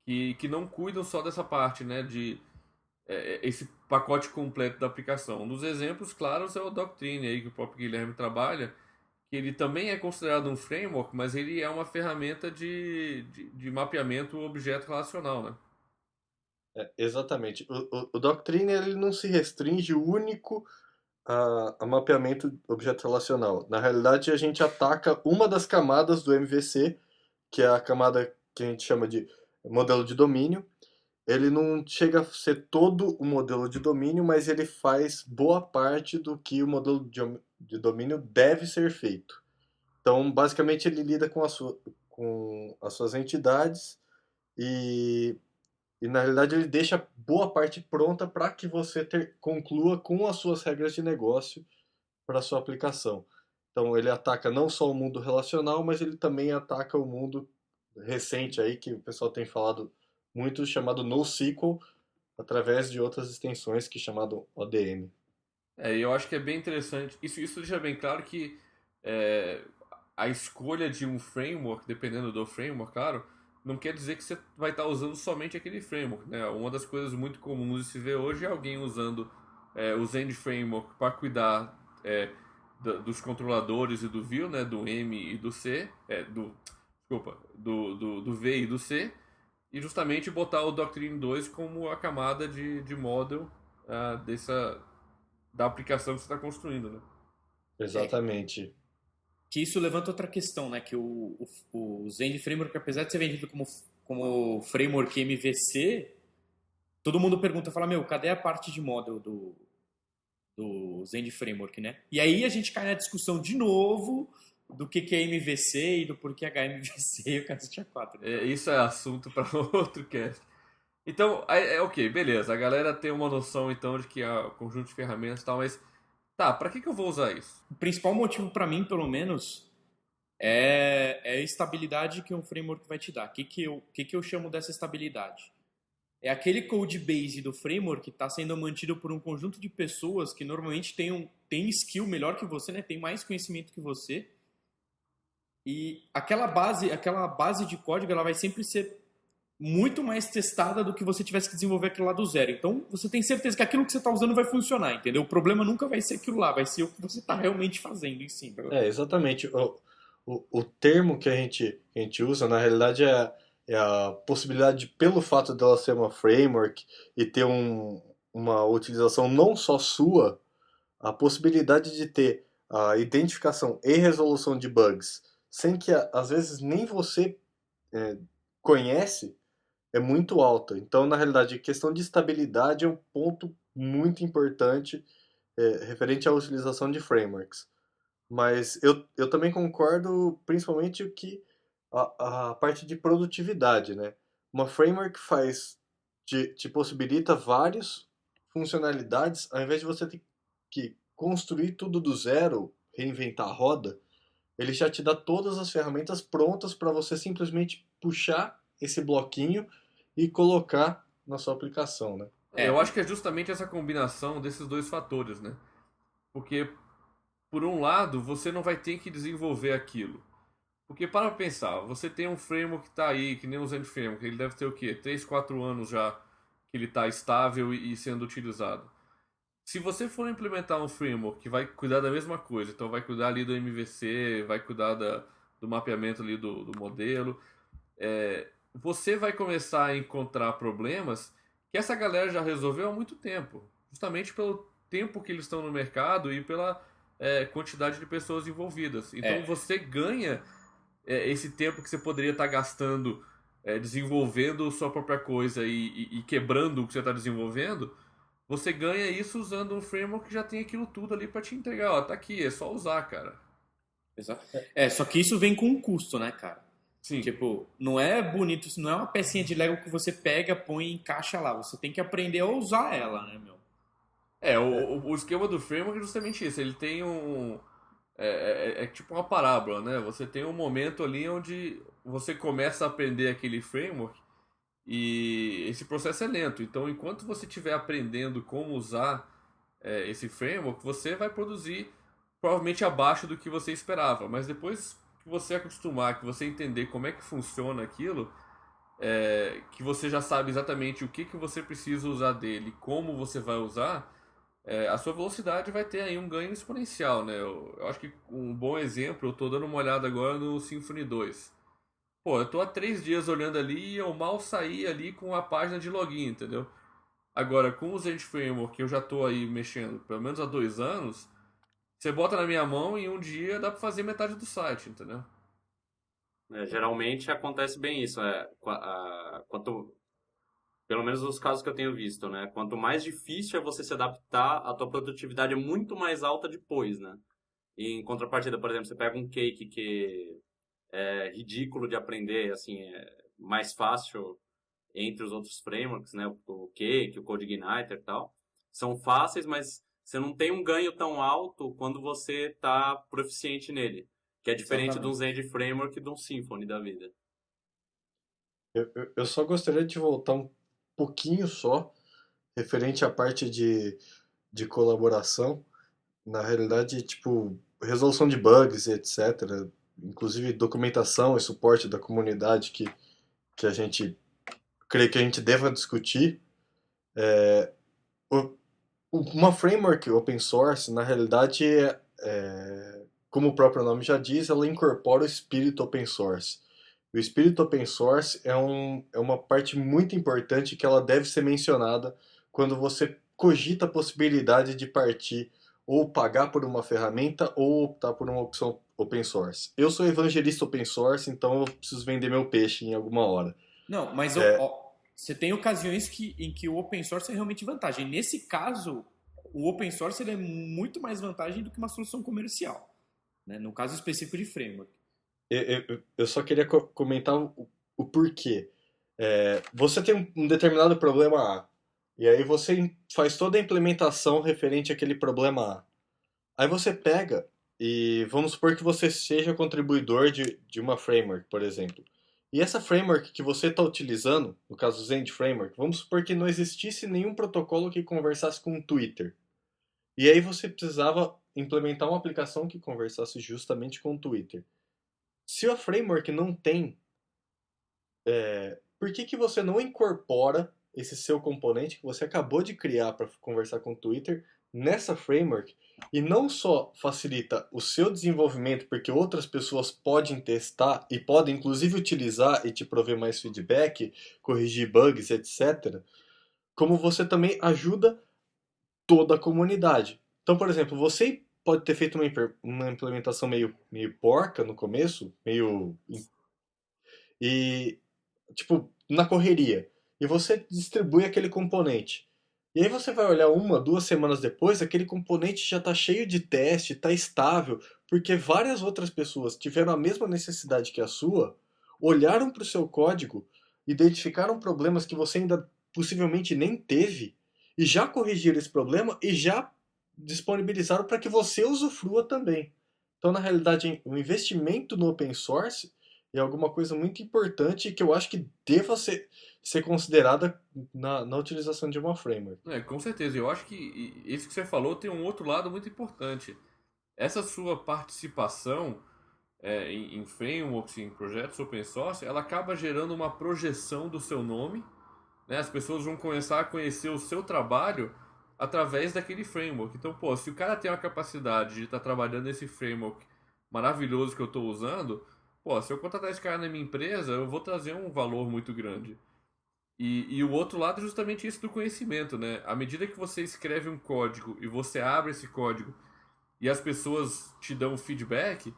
que não cuidam só dessa parte, né? De esse pacote completo da aplicação. Um dos exemplos claros é o Doctrine aí que o próprio Guilherme trabalha, que ele também é considerado um framework, mas ele é uma ferramenta de mapeamento objeto relacional, né? Exatamente. O Doctrine ele não se restringe único a mapeamento objeto relacional. Na realidade, a gente ataca uma das camadas do MVC, que é a camada que a gente chama de modelo de domínio. Ele não chega a ser todo o modelo de domínio, mas ele faz boa parte do que o modelo de domínio deve ser feito. Então, basicamente, ele lida com as suas entidades e na realidade, ele deixa boa parte pronta para que você conclua com as suas regras de negócio para a sua aplicação. Então, ele ataca não só o mundo relacional, mas ele também ataca o mundo recente aí, que o pessoal tem falado muito, chamado NoSQL, através de outras extensões que é chamado ODM. E eu acho que é bem interessante. Isso deixa bem claro que a escolha de um framework, dependendo do framework, claro, não quer dizer que você vai estar usando somente aquele framework, né? Uma das coisas muito comuns de se ver hoje é alguém usando o Zend Framework para cuidar dos controladores e do view, né? Do M e do C, do V e do C, e justamente botar o Doctrine 2 como a camada de model da aplicação que você está construindo, né? Exatamente. Que isso levanta outra questão, né? Que o Zend Framework, apesar de ser vendido como framework MVC, todo mundo pergunta, fala, cadê a parte de model do Zend Framework, né? E aí a gente cai na discussão de novo do que é MVC e do porquê HMVC e o cacete A4. Né? Isso é assunto para outro cast. Então, ok, beleza. A galera tem uma noção, então, de que é um conjunto de ferramentas e tal, mas tá, pra que eu vou usar isso? O principal motivo pra mim, pelo menos, é a estabilidade que um framework vai te dar. O que eu chamo dessa estabilidade? É aquele code base do framework que está sendo mantido por um conjunto de pessoas que normalmente tem skill melhor que você, né? Tem mais conhecimento que você. E aquela base de código ela vai sempre ser muito mais testada do que você tivesse que desenvolver aquilo lá do zero. Então, você tem certeza que aquilo que você está usando vai funcionar, entendeu? O problema nunca vai ser aquilo lá, vai ser o que você está realmente fazendo em si. Exatamente. O termo que a gente usa, na realidade, é a possibilidade, pelo fato dela ser uma framework e ter uma utilização não só sua, a possibilidade de ter a identificação e resolução de bugs sem que, às vezes, nem você é, conhece, é muito alta. Então, na realidade, a questão de estabilidade é um ponto muito importante referente à utilização de frameworks. Mas eu também concordo, principalmente, que a parte de produtividade, né? Uma framework te possibilita várias funcionalidades, ao invés de você ter que construir tudo do zero, reinventar a roda, ele já te dá todas as ferramentas prontas para você simplesmente puxar esse bloquinho e colocar na sua aplicação, né? Eu acho que é justamente essa combinação desses dois fatores, né? Porque, por um lado, você não vai ter que desenvolver aquilo. Porque para pensar, você tem um framework que está aí, que nem o Zen Framework, ele deve ter o quê? 3, 4 anos já que ele está estável e sendo utilizado. Se você for implementar um framework que vai cuidar da mesma coisa, então vai cuidar ali do MVC, vai cuidar do mapeamento ali do modelo, você vai começar a encontrar problemas que essa galera já resolveu há muito tempo. Justamente pelo tempo que eles estão no mercado e pela quantidade de pessoas envolvidas. Então você ganha esse tempo que você poderia estar gastando desenvolvendo sua própria coisa e quebrando o que você está desenvolvendo, você ganha isso usando um framework que já tem aquilo tudo ali para te entregar. Ó, tá aqui, é só usar, cara. Exato. Só que isso vem com um custo, né, cara? Sim. Tipo, não é bonito, não é uma pecinha de Lego que você pega, põe e encaixa lá. Você tem que aprender a usar ela, né, meu? O esquema do framework é justamente isso. Ele tem é tipo uma parábola, né? Você tem um momento ali onde você começa a aprender aquele framework e esse processo é lento. Então, enquanto você estiver aprendendo como usar esse framework, você vai produzir provavelmente abaixo do que você esperava. Mas depois que você acostumar, que você entender como é que funciona aquilo, que você já sabe exatamente o que você precisa usar dele, como você vai usar, a sua velocidade vai ter aí um ganho exponencial, né? Eu acho que um bom exemplo, eu tô dando uma olhada agora no Symfony 2. Pô, eu tô há 3 dias olhando ali e eu mal saí ali com a página de login, entendeu? Agora, com o Zend Framework, que eu já tô aí mexendo pelo menos há 2 anos, você bota na minha mão e em um dia dá pra fazer metade do site, entendeu? Geralmente acontece bem isso. Pelo menos nos casos que eu tenho visto, né? Quanto mais difícil é você se adaptar, a tua produtividade é muito mais alta depois, né? E em contrapartida, por exemplo, você pega um Cake que é ridículo de aprender, assim, é mais fácil entre os outros frameworks, né? O Cake, o CodeIgniter e tal. São fáceis, mas você não tem um ganho tão alto quando você está proficiente nele. Que é diferente de um Zend Framework e de um Symfony da vida. Eu só gostaria de voltar um pouquinho só, referente à parte de colaboração. Na realidade, tipo, resolução de bugs, etc. Inclusive documentação e suporte da comunidade que a gente creio que a gente deva discutir. O- Uma framework open source, na realidade, como o próprio nome já diz, ela incorpora o espírito open source. O espírito open source é uma parte muito importante que ela deve ser mencionada quando você cogita a possibilidade de partir ou pagar por uma ferramenta ou optar por uma opção open source. Eu sou evangelista open source, então eu preciso vender meu peixe em alguma hora. Não, mas você tem ocasiões em que o open source é realmente vantagem. Nesse caso, o open source ele é muito mais vantagem do que uma solução comercial, né? No caso específico de framework. Eu só queria comentar o porquê. Você tem um determinado problema A, e aí você faz toda a implementação referente àquele problema A. Aí você pega e vamos supor que você seja contribuidor de uma framework, por exemplo. E essa framework que você está utilizando, no caso o Zend Framework, vamos supor que não existisse nenhum protocolo que conversasse com o Twitter. E aí você precisava implementar uma aplicação que conversasse justamente com o Twitter. Se a framework não tem por que que você não incorpora esse seu componente que você acabou de criar para conversar com o Twitter nessa framework e não só facilita o seu desenvolvimento, porque outras pessoas podem testar e podem inclusive utilizar e te prover mais feedback, corrigir bugs, etc., como você também ajuda toda a comunidade. Então, por exemplo, você pode ter feito uma implementação meio porca no começo, e tipo, na correria. E você distribui aquele componente. E aí você vai olhar 1, 2 semanas depois, aquele componente já está cheio de teste, está estável, porque várias outras pessoas tiveram a mesma necessidade que a sua, olharam para o seu código, identificaram problemas que você ainda possivelmente nem teve, e já corrigiram esse problema e já disponibilizaram para que você usufrua também. Então, na realidade, o investimento no open source é alguma coisa muito importante que eu acho que deva ser considerada na utilização de uma framework. Com certeza. Eu acho que isso que você falou tem um outro lado muito importante. Essa sua participação em frameworks, em projetos open source, ela acaba gerando uma projeção do seu nome, né? As pessoas vão começar a conhecer o seu trabalho através daquele framework. Então, pô, se o cara tem a capacidade de estar trabalhando nesse framework maravilhoso que eu estou usando, pô, se eu contratar esse cara na minha empresa, eu vou trazer um valor muito grande. E o outro lado é justamente isso do conhecimento, né? À medida que você escreve um código e você abre esse código e as pessoas te dão feedback,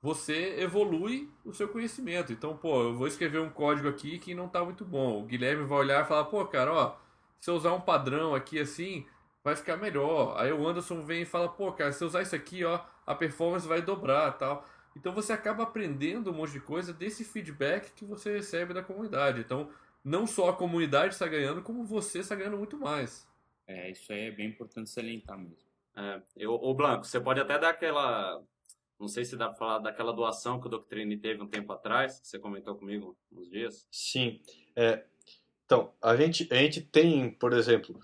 você evolui o seu conhecimento. Então, pô, eu vou escrever um código aqui que não tá muito bom. O Guilherme vai olhar e falar, pô, cara, ó, se eu usar um padrão aqui assim, vai ficar melhor. Aí o Anderson vem e fala, pô, cara, se eu usar isso aqui, ó, a performance vai dobrar, tal. Então você acaba aprendendo um monte de coisa desse feedback que você recebe da comunidade. Então, não só a comunidade está ganhando, como você está ganhando muito mais. Isso aí é bem importante salientar mesmo. Ô Blanco, você pode até dar aquela... Não sei se dá para falar daquela doação que o Doctrine teve um tempo atrás, que você comentou comigo uns dias. Sim. Então, a gente tem, por exemplo,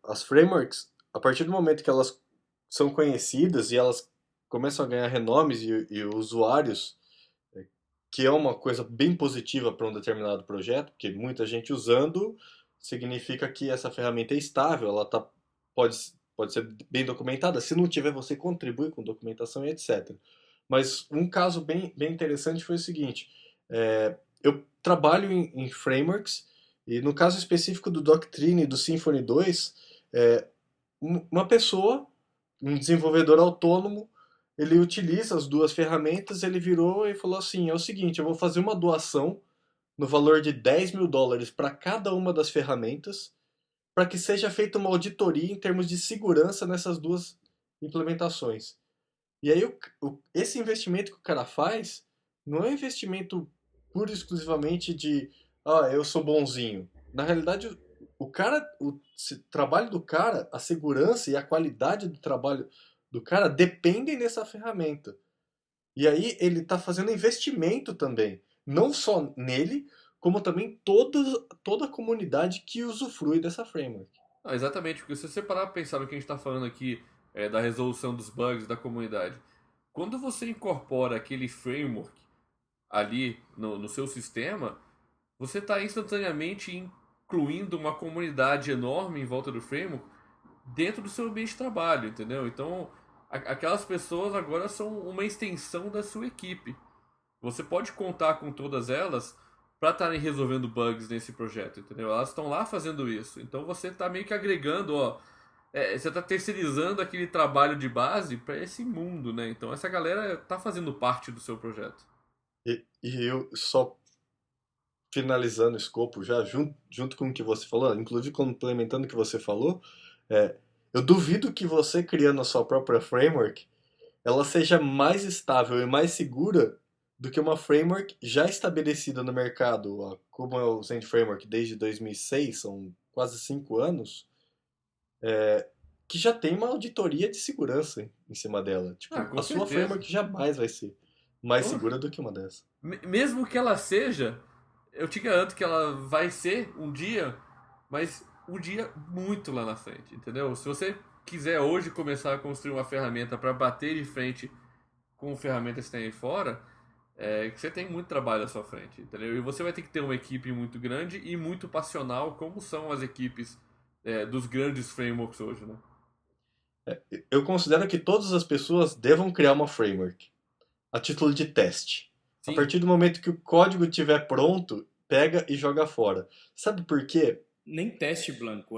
as frameworks, a partir do momento que elas são conhecidas e elas começam a ganhar renomes e usuários, que é uma coisa bem positiva para um determinado projeto, porque muita gente usando significa que essa ferramenta é estável, pode ser bem documentada. Se não tiver, você contribui com documentação e etc. Mas um caso bem interessante foi o seguinte: eu trabalho em frameworks, e no caso específico do Doctrine e do Symfony 2, uma pessoa, um desenvolvedor autônomo, ele utiliza as duas ferramentas, ele virou e falou assim, é o seguinte, eu vou fazer uma doação no valor de US$ 10.000 para cada uma das ferramentas, para que seja feita uma auditoria em termos de segurança nessas duas implementações. E aí esse investimento que o cara faz não é um investimento pura e exclusivamente de eu sou bonzinho. Na realidade, o trabalho do cara, a segurança e a qualidade do trabalho do cara dependem dessa ferramenta. E aí ele está fazendo investimento também, não só nele, como também toda a comunidade que usufrui dessa framework. Exatamente, porque se você parar para pensar no que a gente está falando aqui, da resolução dos bugs da comunidade, quando você incorpora aquele framework ali no seu sistema, você está instantaneamente incluindo uma comunidade enorme em volta do framework dentro do seu ambiente de trabalho, entendeu? Então, aquelas pessoas agora são uma extensão da sua equipe. Você pode contar com todas elas para estarem resolvendo bugs nesse projeto, entendeu? Elas estão lá fazendo isso. Então você está meio que agregando, você está terceirizando aquele trabalho de base para esse mundo, né? Então essa galera está fazendo parte do seu projeto. E eu só finalizando o escopo já junto com o que você falou, inclusive complementando o que você falou, eu duvido que você criando a sua própria framework, ela seja mais estável e mais segura do que uma framework já estabelecida no mercado, como é o Zend Framework desde 2006, são quase 5 anos, que já tem uma auditoria de segurança em cima dela. Tipo, Com a sua certeza. framework jamais vai ser mais segura do que uma dessa. Mesmo que ela seja, eu te garanto que ela vai ser um dia, mas um dia muito lá na frente, entendeu? Se você quiser hoje começar a construir uma ferramenta para bater de frente com ferramentas que tem aí fora, que você tem muito trabalho à sua frente, entendeu? E você vai ter que ter uma equipe muito grande e muito passional, como são as equipes dos grandes frameworks hoje, né? Eu considero que todas as pessoas devam criar uma framework a título de teste. A Sim, partir do momento que o código estiver pronto, pega e joga fora. Sabe por quê? Nem teste, Blanco,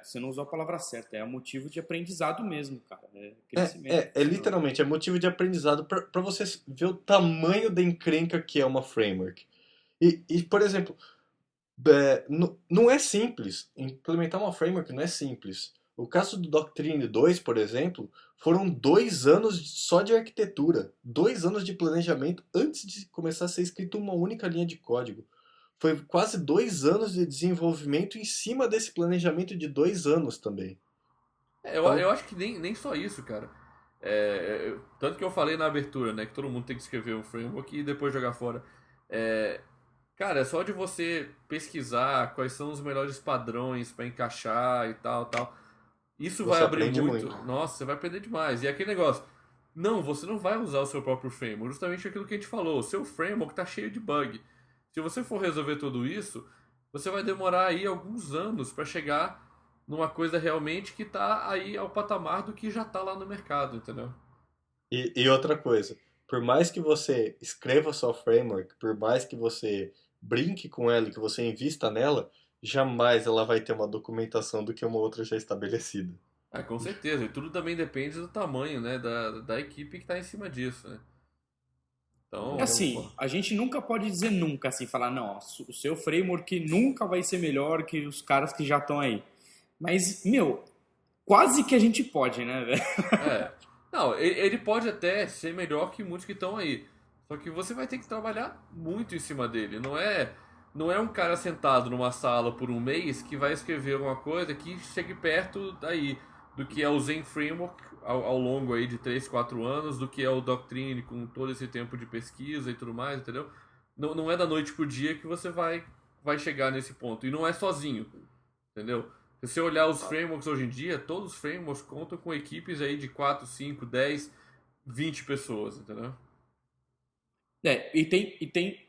você não usou a palavra certa, é motivo de aprendizado mesmo, cara. É crescimento É profissional. literalmente, é motivo de aprendizado para você ver o tamanho da encrenca que é uma framework. Por exemplo, não é simples. Implementar uma framework não é simples. O caso do Doctrine 2, por exemplo, foram 2 anos só de arquitetura. 2 anos de planejamento antes de começar a ser escrita uma única linha de código. Foi quase 2 anos de desenvolvimento em cima desse planejamento de 2 anos também. eu Então, acho que nem só isso, cara. Tanto que eu falei na abertura, né? Que todo mundo tem que escrever um framework e depois jogar fora. É, cara, é só de você pesquisar quais são os melhores padrões para encaixar e tal, tal. Isso vai você abrir aprende muito. muito. Nossa, você vai aprender demais. E aquele negócio. Não, você não vai usar o seu próprio framework. Justamente aquilo que a gente falou. O seu framework tá cheio de bug. Se você for resolver tudo isso, você vai demorar aí alguns anos para chegar numa coisa realmente que tá aí ao patamar do que já tá lá no mercado, entendeu? E outra coisa, por mais que você escreva sua framework, por mais que você brinque com ela e que você invista nela, jamais ela vai ter uma documentação do que uma outra já estabelecida. Ah, com certeza. E tudo também depende do tamanho, né, da equipe que tá em cima disso, né? Então, pô, Assim, a gente nunca pode dizer nunca, assim, falar, não, o seu framework nunca vai ser melhor que os caras que já estão aí. Mas, meu, quase que a gente pode, né, velho? é. Não, ele pode até ser melhor que muitos que estão aí. Só que você vai ter que trabalhar muito em cima dele. Não é um cara sentado numa sala por um mês que vai escrever alguma coisa que chegue perto daí do que é o Zen Framework ao longo aí de 3 4 anos, do que é o Doctrine com todo esse tempo de pesquisa e tudo mais, entendeu? Não é da noite pro dia que você vai chegar nesse ponto. E não é sozinho, entendeu? Se você olhar os frameworks hoje em dia, todos os frameworks contam com equipes aí de 4 5 10 20 pessoas, entendeu? E tem.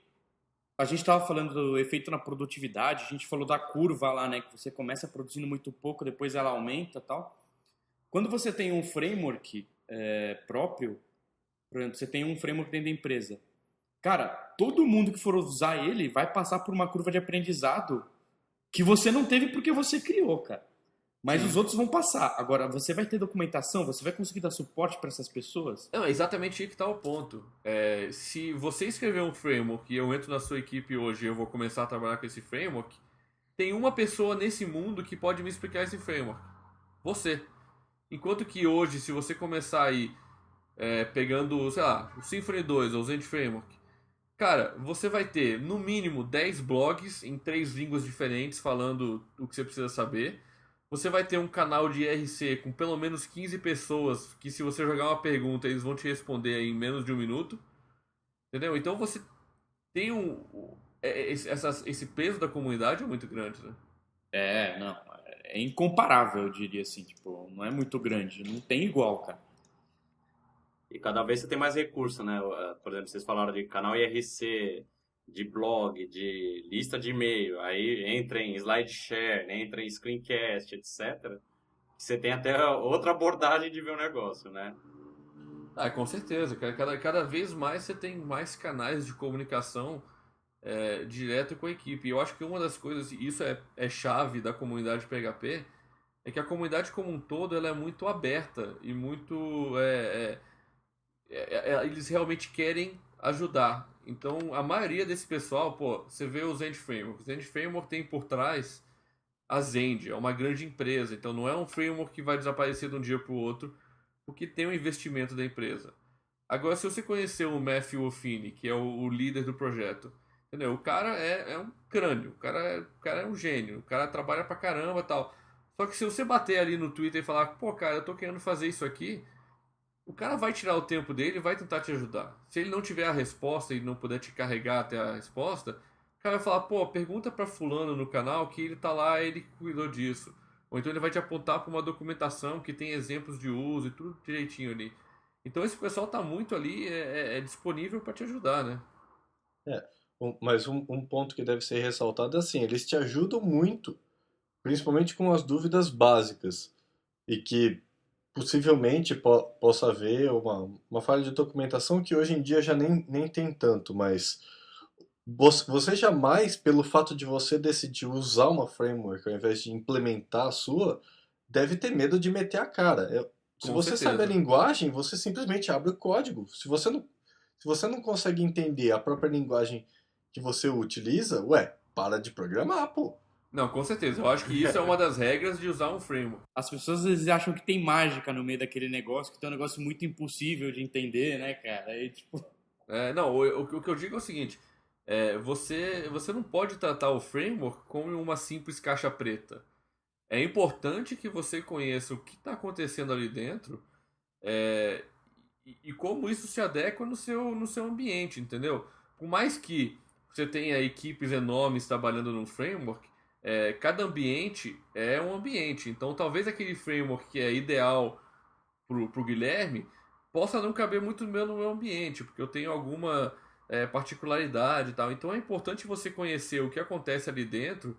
A gente estava falando do efeito na produtividade, a gente falou da curva lá, né? Que você começa produzindo muito pouco, depois ela aumenta e tal. Quando você tem um framework próprio, por exemplo, você tem um framework dentro da empresa. Cara, todo mundo que for usar ele vai passar por uma curva de aprendizado que você não teve porque você criou, cara. Mas os Sim. outros vão passar. Agora, você vai ter documentação, você vai conseguir dar suporte para essas pessoas? Não, é exatamente aí que está o ponto. Se você escrever um framework e eu entro na sua equipe hoje e eu vou começar a trabalhar com esse framework, tem uma pessoa nesse mundo que pode me explicar esse framework. Você. Enquanto que hoje, se você começar aí pegando, sei lá, o Symfony 2 ou o Zend Framework, cara, você vai ter no mínimo 10 blogs em 3 línguas diferentes falando o que você precisa saber. Você vai ter um canal de IRC com pelo menos 15 pessoas que, se você jogar uma pergunta, eles vão te responder em menos de um minuto. Entendeu? Então você tem esse peso da comunidade é muito grande, né? Não. É incomparável, eu diria assim. Tipo, não é muito grande. Não tem igual, cara. E cada vez você tem mais recurso, né? Por exemplo, vocês falaram de canal IRC, de blog, de lista de e-mail, aí entra em SlideShare, entra em Screencast, etc. Você tem até outra abordagem de ver o negócio, né? Ah, com certeza. Cada vez mais você tem mais canais de comunicação direto com a equipe. E eu acho que uma das coisas, e isso é chave da comunidade PHP, é que a comunidade como um todo ela é muito aberta e muito. Eles realmente querem ajudar. Então, a maioria desse pessoal, pô, você vê o Zend Framework. O Zend Framework tem por trás a Zend, é uma grande empresa. Então, não é um framework que vai desaparecer de um dia para o outro, porque tem um investimento da empresa. Agora, se você conhecer o Matthew O'Fini, que é o líder do projeto, entendeu? O cara é um crânio, o cara é um gênio, o cara trabalha pra caramba e tal. Só que se você bater ali no Twitter e falar, pô, cara, eu tô querendo fazer isso aqui, o cara vai tirar o tempo dele e vai tentar te ajudar. Se ele não tiver a resposta e não puder te carregar até a resposta, o cara vai falar, pô, pergunta pra fulano no canal que ele tá lá, ele que cuidou disso. Ou então ele vai te apontar pra uma documentação que tem exemplos de uso e tudo direitinho ali. Então esse pessoal tá muito ali, é disponível para te ajudar, né? É, mas um ponto que deve ser ressaltado é assim, eles te ajudam muito, principalmente com as dúvidas básicas, e que possivelmente possa haver uma falha de documentação que hoje em dia já nem tem tanto, mas você jamais, pelo fato de você decidir usar uma framework ao invés de implementar a sua, deve ter medo de meter a cara. Se Com você sabe a certeza. linguagem, você simplesmente abre o código. Se você não consegue entender a própria linguagem que você utiliza, ué, para de programar, pô. Não, com certeza. Eu acho que isso é uma das regras de usar um framework. As pessoas às vezes acham que tem mágica no meio daquele negócio, que tem um negócio muito impossível de entender, né, cara? Aí, tipo, Não, o que eu digo é o seguinte: você não pode tratar o framework como uma simples caixa preta. É importante que você conheça o que está acontecendo ali dentro, é, e como isso se adequa no seu ambiente, entendeu? Por mais que você tenha equipes enormes trabalhando num framework, cada ambiente é um ambiente. Então, talvez aquele framework que é ideal pro Guilherme possa não caber muito no meu ambiente, porque eu tenho alguma particularidade e tal. Então, é importante você conhecer o que acontece ali dentro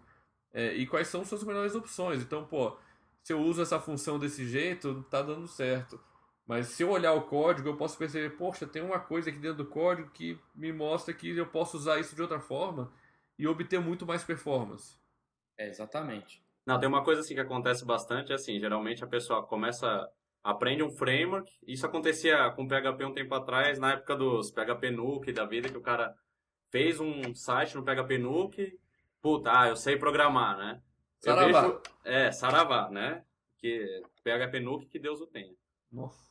e quais são suas melhores opções. Então, pô, se eu uso essa função desse jeito, tá dando certo. Mas se eu olhar o código, eu posso perceber, poxa, tem uma coisa aqui dentro do código que me mostra que eu posso usar isso de outra forma e obter muito mais performance. exatamente. Não, tem uma coisa assim que acontece bastante, é assim, geralmente a pessoa aprende um framework, isso acontecia com PHP um tempo atrás, na época dos PHP Nuke da vida, que o cara fez um site no PHP Nuke, puta, eu sei programar, né? Eu Saravá. vejo, saravá, né? Que PHP Nuke, que Deus o tenha. Nossa.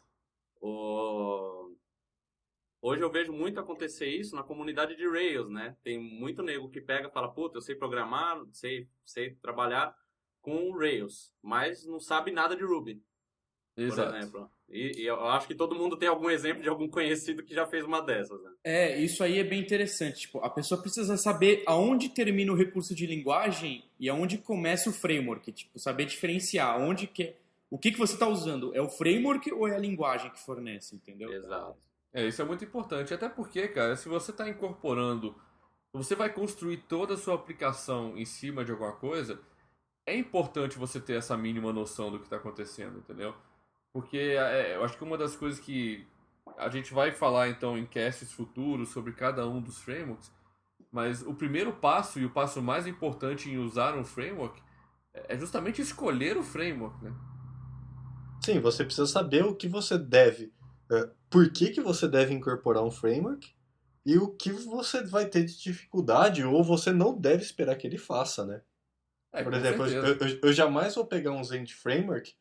O... Hoje eu vejo muito acontecer isso na comunidade de Rails, né? Tem muito nego que pega e fala, puta, eu sei programar, sei trabalhar com o Rails, mas não sabe nada de Ruby, por Exato. exemplo. E eu acho que todo mundo tem algum exemplo de algum conhecido que já fez uma dessas, né? Isso aí é bem interessante. Tipo, a pessoa precisa saber aonde termina o recurso de linguagem e aonde começa o framework. Tipo, saber diferenciar o que você está usando. É o framework ou é a linguagem que fornece, entendeu? Exato. Isso é muito importante. Até porque, cara, se você está incorporando, você vai construir toda a sua aplicação em cima de alguma coisa, é importante você ter essa mínima noção do que está acontecendo, entendeu? Porque eu acho que uma das coisas que a gente vai falar então em casts futuros sobre cada um dos frameworks, mas o primeiro passo e o passo mais importante em usar um framework é justamente escolher o framework, né? Sim, você precisa saber o que você deve, por que você deve incorporar um framework e o que você vai ter de dificuldade ou você não deve esperar que ele faça, né? Por Com exemplo, certeza. eu jamais vou pegar um Zend Framework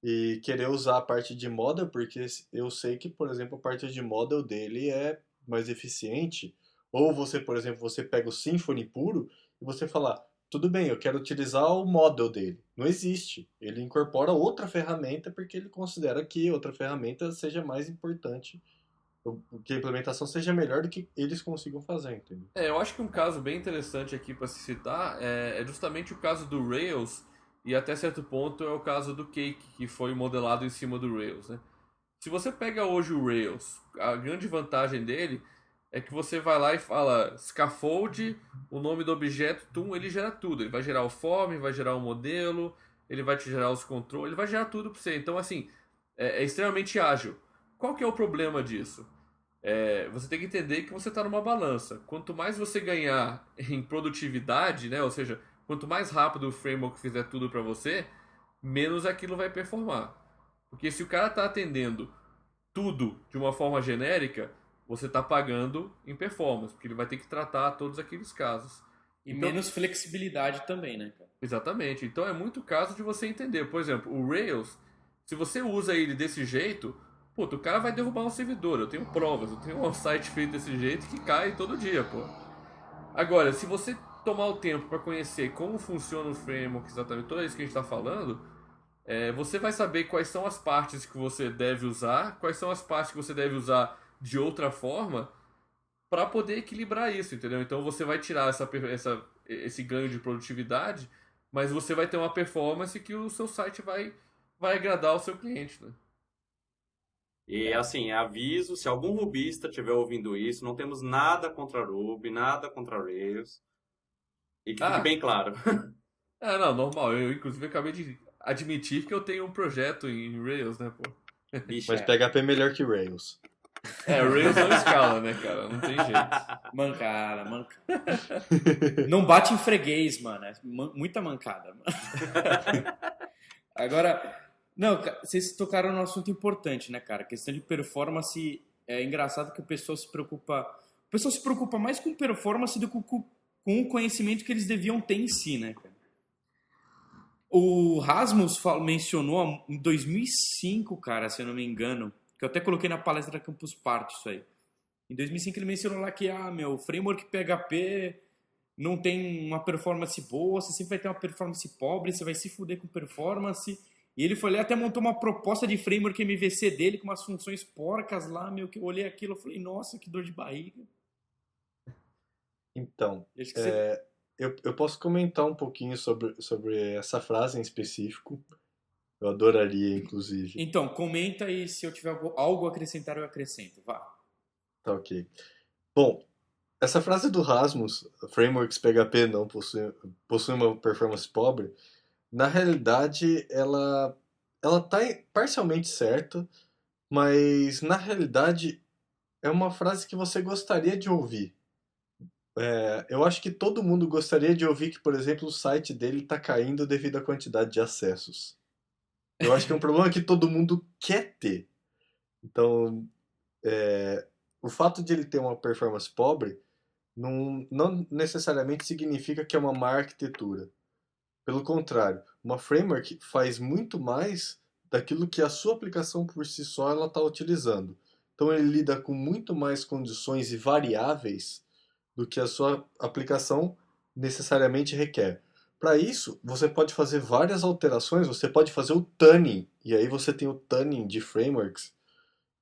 e querer usar a parte de model, porque eu sei que, por exemplo, a parte de model dele é mais eficiente. Ou você, por exemplo, você pega o Symfony puro e você fala, tudo bem, eu quero utilizar o model dele. Não existe. Ele incorpora outra ferramenta porque ele considera que outra ferramenta seja mais importante, que a implementação seja melhor do que eles consigam fazer, entendeu? Eu acho que um caso bem interessante aqui para se citar é justamente o caso do Rails e até certo ponto é o caso do Cake, que foi modelado em cima do Rails, né? Se você pega hoje o Rails, a grande vantagem dele é que você vai lá e fala scaffold, o nome do objeto, ele gera tudo. Ele vai gerar o form, vai gerar o modelo, ele vai te gerar os controles, ele vai gerar tudo para você. Então, assim, é extremamente ágil. Qual que é o problema disso? Você tem que entender que você está numa balança. Quanto mais você ganhar em produtividade, né? Ou seja, quanto mais rápido o framework fizer tudo para você, menos aquilo vai performar. Porque se o cara está atendendo tudo de uma forma genérica, você está pagando em performance, porque ele vai ter que tratar todos aqueles casos. E Então, menos flexibilidade também, né, cara? exatamente. Então é muito caso de você entender. Por exemplo, o Rails, se você usa ele desse jeito, puta, o cara vai derrubar um servidor. Eu tenho provas, eu tenho um site feito desse jeito que cai todo dia, pô. Agora, se você tomar o tempo para conhecer como funciona o framework, exatamente tudo isso que a gente está falando, você vai saber quais são as partes que você deve usar, quais são as partes que você deve usar de outra forma para poder equilibrar isso, entendeu? Então você vai tirar esse ganho de produtividade, mas você vai ter uma performance que o seu site vai agradar o seu cliente, né? E assim, aviso, se algum rubista estiver ouvindo isso, não temos nada contra Ruby, nada contra Rails. E que fique Ah, bem claro. não, normal. Eu, inclusive, acabei de admitir que eu tenho um projeto em Rails, né, pô? Bicho, Mas PHP é melhor que Rails. Rails não escala, né, cara? Não tem jeito. Mancada. Não bate em freguês, mano. É muita mancada. Mano. Agora, não, vocês tocaram num assunto importante, né, cara? A questão de performance, é engraçado que o pessoal se preocupa... O pessoal se preocupa mais com performance do que com o conhecimento que eles deviam ter em si, né, cara? O Rasmus mencionou em 2005, cara, se eu não me engano, que eu até coloquei na palestra da Campus Party isso aí. Em 2005 ele mencionou lá que, o framework PHP não tem uma performance boa, você sempre vai ter uma performance pobre, você vai se fuder com performance. E ele foi lá e até montou uma proposta de framework MVC dele com umas funções porcas lá, que eu olhei aquilo e falei, nossa, que dor de barriga. Então, Acho que você... eu posso comentar um pouquinho sobre essa frase em específico. Eu adoraria, inclusive. Então, comenta e se eu tiver algo a acrescentar, eu acrescento. Vá. Tá ok. Bom, essa frase do Rasmus, frameworks PHP não possuem uma performance pobre, na realidade ela tá parcialmente certa, mas na realidade é uma frase que você gostaria de ouvir. Eu acho que todo mundo gostaria de ouvir que, por exemplo, o site dele está caindo devido à quantidade de acessos. Eu acho que é um problema que todo mundo quer ter. Então, o fato de ele ter uma performance pobre não necessariamente significa que é uma má arquitetura. Pelo contrário, uma framework faz muito mais daquilo que a sua aplicação por si só ela está utilizando. Então ele lida com muito mais condições e variáveis do que a sua aplicação necessariamente requer. Para isso, você pode fazer várias alterações, você pode fazer o tuning, e aí você tem o tuning de frameworks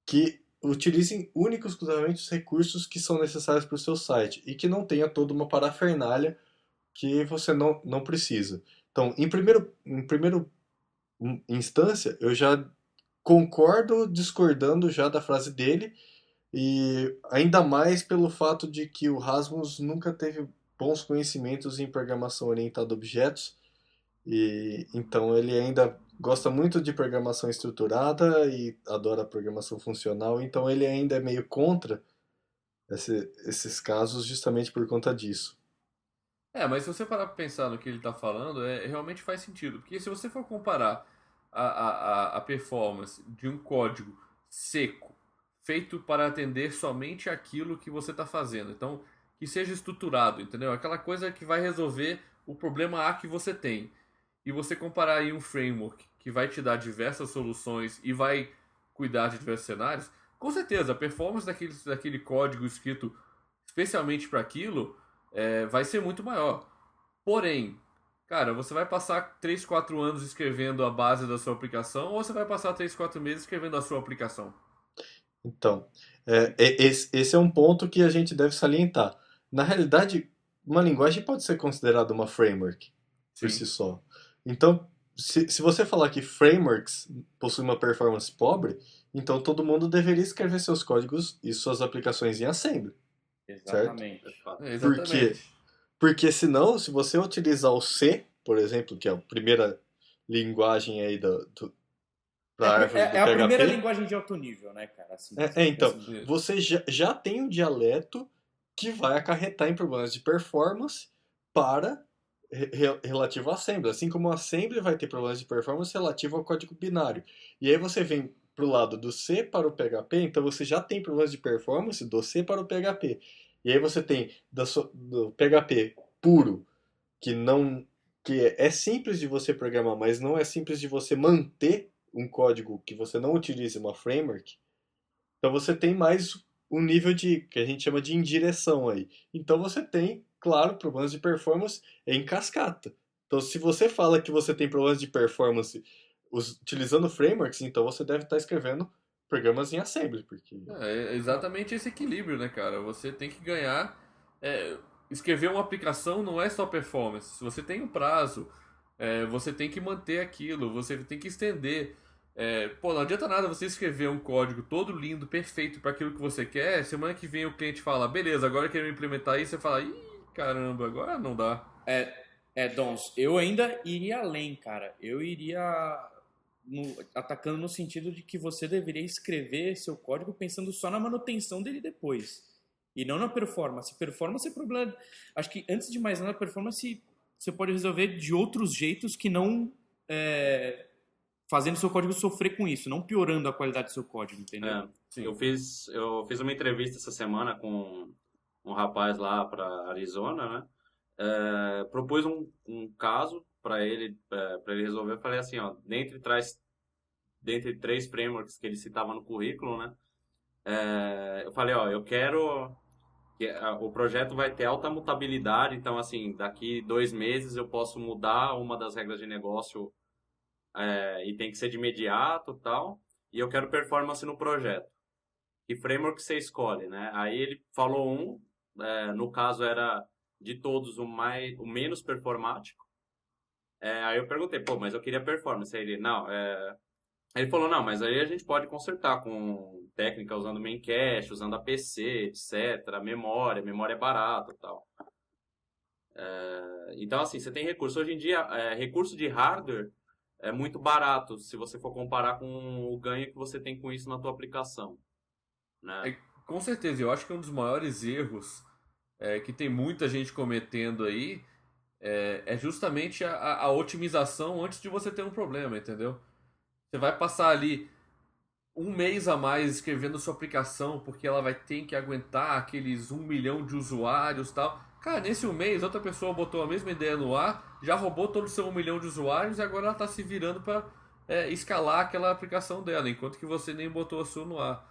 que utilizem únicos e exclusivamente os recursos que são necessários para o seu site e que não tenha toda uma parafernália que você não precisa. Então, em primeiro instância, eu já concordo discordando já da frase dele, e ainda mais pelo fato de que o Rasmus nunca teve bons conhecimentos em programação orientada a objetos, e então ele ainda gosta muito de programação estruturada e adora programação funcional, então ele ainda é meio contra esses casos justamente por conta disso. Mas se você parar pra pensar no que ele tá falando, realmente faz sentido. Porque se você for comparar a performance de um código seco, feito para atender somente aquilo que você está fazendo, então que seja estruturado, entendeu? Aquela coisa que vai resolver o problema A que você tem. E você comparar aí um framework que vai te dar diversas soluções e vai cuidar de diversos cenários, com certeza a performance daquele código escrito especialmente para aquilo vai ser muito maior. Porém, cara, você vai passar 3, 4 anos escrevendo a base da sua aplicação ou você vai passar 3, 4 meses escrevendo a sua aplicação? Então, esse é um ponto que a gente deve salientar. Na realidade, uma linguagem pode ser considerada uma framework por Sim. si só. Então, se você falar que frameworks possuem uma performance pobre, então todo mundo deveria escrever seus códigos e suas aplicações em assembly. Exatamente. Por quê? Exatamente. Porque senão, se você utilizar o C, por exemplo, que é a primeira linguagem aí para a árvore do É a PHP, primeira linguagem de alto nível, né, cara? Assim, então, assim, você já tem um dialeto que vai acarretar em problemas de performance para relativo a assembly, assim como a assembly vai ter problemas de performance relativo ao código binário. E aí você vem para o lado do C para o PHP, então você já tem problemas de performance do C para o PHP. E aí você tem do PHP puro, que é simples de você programar, mas não é simples de você manter um código que você não utilize uma framework. Então você tem mais um nível de que a gente chama de indireção aí. Então você tem, claro, problemas de performance em cascata. Então se você fala que você tem problemas de performance utilizando frameworks, então você deve estar escrevendo programas em assembly, porque É exatamente esse equilíbrio, né, cara? Você tem que ganhar. Escrever uma aplicação não é só performance. Se você tem um prazo, você tem que manter aquilo, você tem que estender. Pô, não adianta nada você escrever um código todo lindo, perfeito para aquilo que você quer. Semana que vem o cliente fala, beleza, agora eu quero implementar isso. Você fala, ih, caramba, agora não dá. Dons, eu ainda iria além, cara. Eu iria atacando no sentido de que você deveria escrever seu código pensando só na manutenção dele depois. E não na performance. Performance é problema. Acho que antes de mais nada, performance você pode resolver de outros jeitos que não fazendo seu código sofrer com isso, não piorando a qualidade do seu código, entendeu? Eu fiz uma entrevista essa semana com um rapaz lá para Arizona, né? Propus um caso para ele resolver. Eu falei assim, ó, dentre 3 frameworks que ele citava no currículo, né? Eu falei, ó, eu quero que o projeto vai ter alta mutabilidade, então assim, daqui 2 meses eu posso mudar uma das regras de negócio e tem que ser de imediato, tal. E eu quero performance no projeto. Que framework você escolhe, né? Aí ele falou no caso era de todos o menos performático. Aí eu perguntei, pô, mas eu queria performance. Aí ele, não, ele falou, não, mas aí a gente pode consertar com técnica usando main cache, usando APC, etc. Memória é barato e tal. Então, assim, você tem recurso. Hoje em dia, recurso de hardware é muito barato se você for comparar com o ganho que você tem com isso na tua aplicação, né? Com certeza, eu acho que um dos maiores erros que tem muita gente cometendo aí é justamente a otimização antes de você ter um problema, entendeu? Você vai passar ali um mês a mais escrevendo sua aplicação porque ela vai ter que aguentar aqueles 1 milhão de usuários e tal. Cara, nesse 1 mês, outra pessoa botou a mesma ideia no ar, já roubou todo o seu 1 milhão de usuários e agora ela está se virando para escalar aquela aplicação dela, enquanto que você nem botou a sua no ar.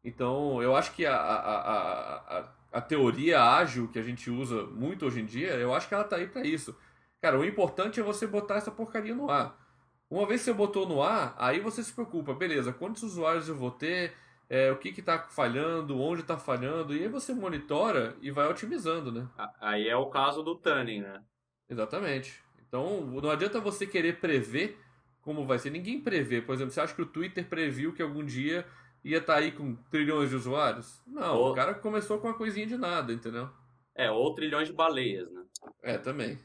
Então, eu acho que a teoria ágil que a gente usa muito hoje em dia, eu acho que ela tá aí para isso. Cara, o importante é você botar essa porcaria no ar. Uma vez que você botou no ar, aí você se preocupa, beleza, quantos usuários eu vou ter, o que que tá falhando, onde tá falhando, e aí você monitora e vai otimizando, né? Aí é o caso do Tuning, né? Exatamente. Então, não adianta você querer prever como vai ser. Ninguém prevê. Por exemplo, você acha que o Twitter previu que algum dia ia estar aí com trilhões de usuários? Não, o cara começou com uma coisinha de nada, entendeu? Ou trilhões de baleias, né? Também.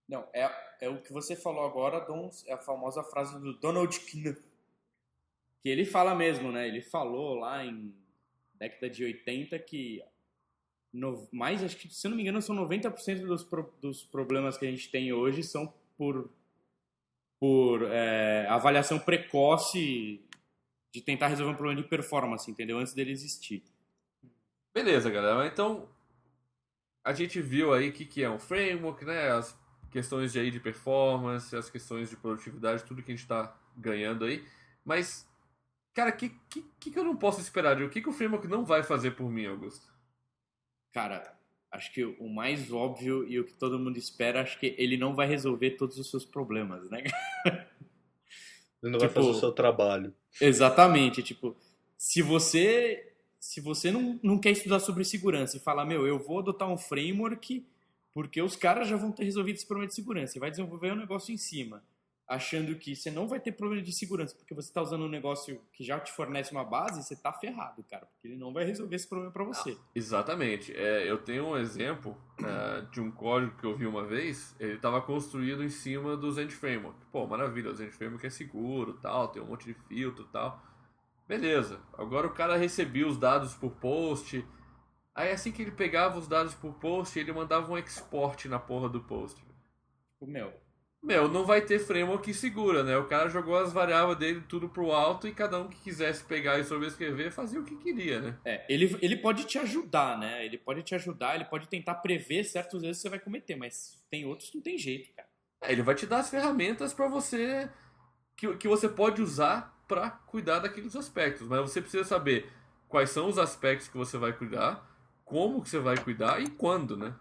Não, é o que você falou agora, Dons, é a famosa frase do Donald Knuth. Que ele fala mesmo, né? Ele falou lá em década de 80 que mais, acho que, se eu não me engano, são 90% dos problemas que a gente tem hoje são por avaliação precoce de tentar resolver um problema de performance, entendeu? Antes dele existir. Beleza, galera. Então, a gente viu aí o que é um framework, né? As questões de performance, as questões de produtividade, tudo que a gente está ganhando aí. Mas, cara, o que eu não posso esperar? O que o framework não vai fazer por mim, Augusto? Cara, acho que o mais óbvio e o que todo mundo espera, acho que ele não vai resolver todos os seus problemas, né? Ele não vai fazer o seu trabalho. Exatamente. Tipo, se você não quer estudar sobre segurança e falar, eu vou adotar um framework porque os caras já vão ter resolvido esse problema de segurança. Você vai desenvolver um negócio em cima, achando que você não vai ter problema de segurança porque você está usando um negócio que já te fornece uma base, você tá ferrado, cara, porque ele não vai resolver esse problema para você. Exatamente. Eu tenho um exemplo de um código que eu vi uma vez. Ele estava construído em cima do Zend Framework. Pô, maravilha, o Zend Framework é seguro, tal, tem um monte de filtro, tal. Beleza. Agora o cara recebia os dados por post. Aí assim que ele pegava os dados por post, ele mandava um export na porra do post. Tipo, não vai ter framework que segura, né? O cara jogou as variáveis dele tudo pro alto e cada um que quisesse pegar e sobrescrever fazia o que queria, né? Ele pode te ajudar, né? Ele pode te ajudar, ele pode tentar prever certos erros que você vai cometer, mas tem outros que não tem jeito, cara. Ele vai te dar as ferramentas para você que você pode usar para cuidar daqueles aspectos, mas você precisa saber quais são os aspectos que você vai cuidar, como que você vai cuidar e quando, né?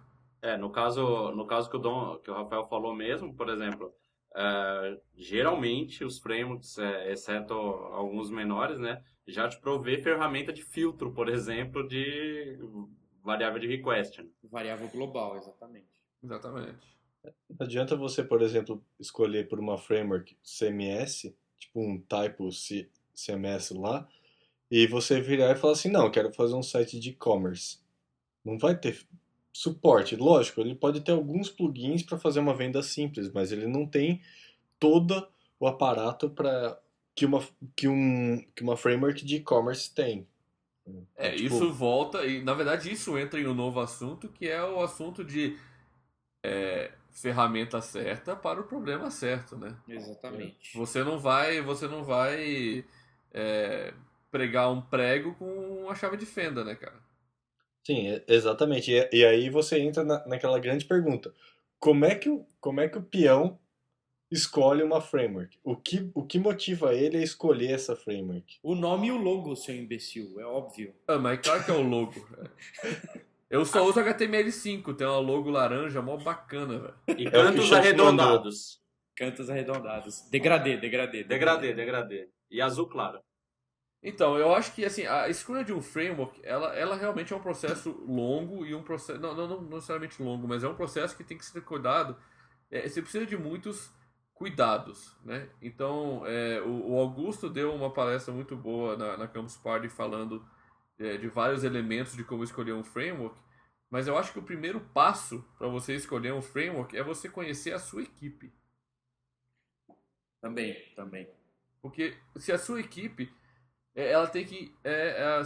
No caso que o Rafael falou mesmo, por exemplo, geralmente os frameworks, exceto alguns menores, né, já te provê ferramenta de filtro, por exemplo, de variável de request. Né? Variável global, exatamente. Exatamente. Não adianta você, por exemplo, escolher por uma framework CMS tipo um typo CMS lá, e você virar e falar assim, não, eu quero fazer um site de e-commerce. Não vai ter suporte. Lógico, ele pode ter alguns plugins para fazer uma venda simples, mas ele não tem todo o aparato para que uma framework de e-commerce tem. Então, Isso tipo, volta, e na verdade isso entra em um novo assunto, que é o assunto de ferramenta certa para o problema certo, né? Exatamente. Você não vai é, pregar um prego com uma chave de fenda, né, cara? sim, exatamente. E aí você entra naquela grande pergunta. Como é que o peão escolhe uma framework? O que motiva ele a escolher essa framework? O nome e o logo, seu imbecil, é óbvio. Ah, mas claro que é o logo. Eu só uso HTML5, tem uma logo laranja, mó bacana, velho. E É o que o cantos chefe mandou. arredondados. Cantos arredondados. Degradê. Degradê. E azul claro. Então, eu acho que assim, a escolha de um framework, ela realmente é um processo longo e um processo. Não necessariamente longo, mas é um processo que tem que ser cuidado. Você precisa de muitos cuidados, né? Então, o Augusto deu uma palestra muito boa na Campus Party falando de vários elementos de como escolher um framework, mas eu acho que o primeiro passo para você escolher um framework é você conhecer a sua equipe. Também. Porque se a sua equipe ela tem que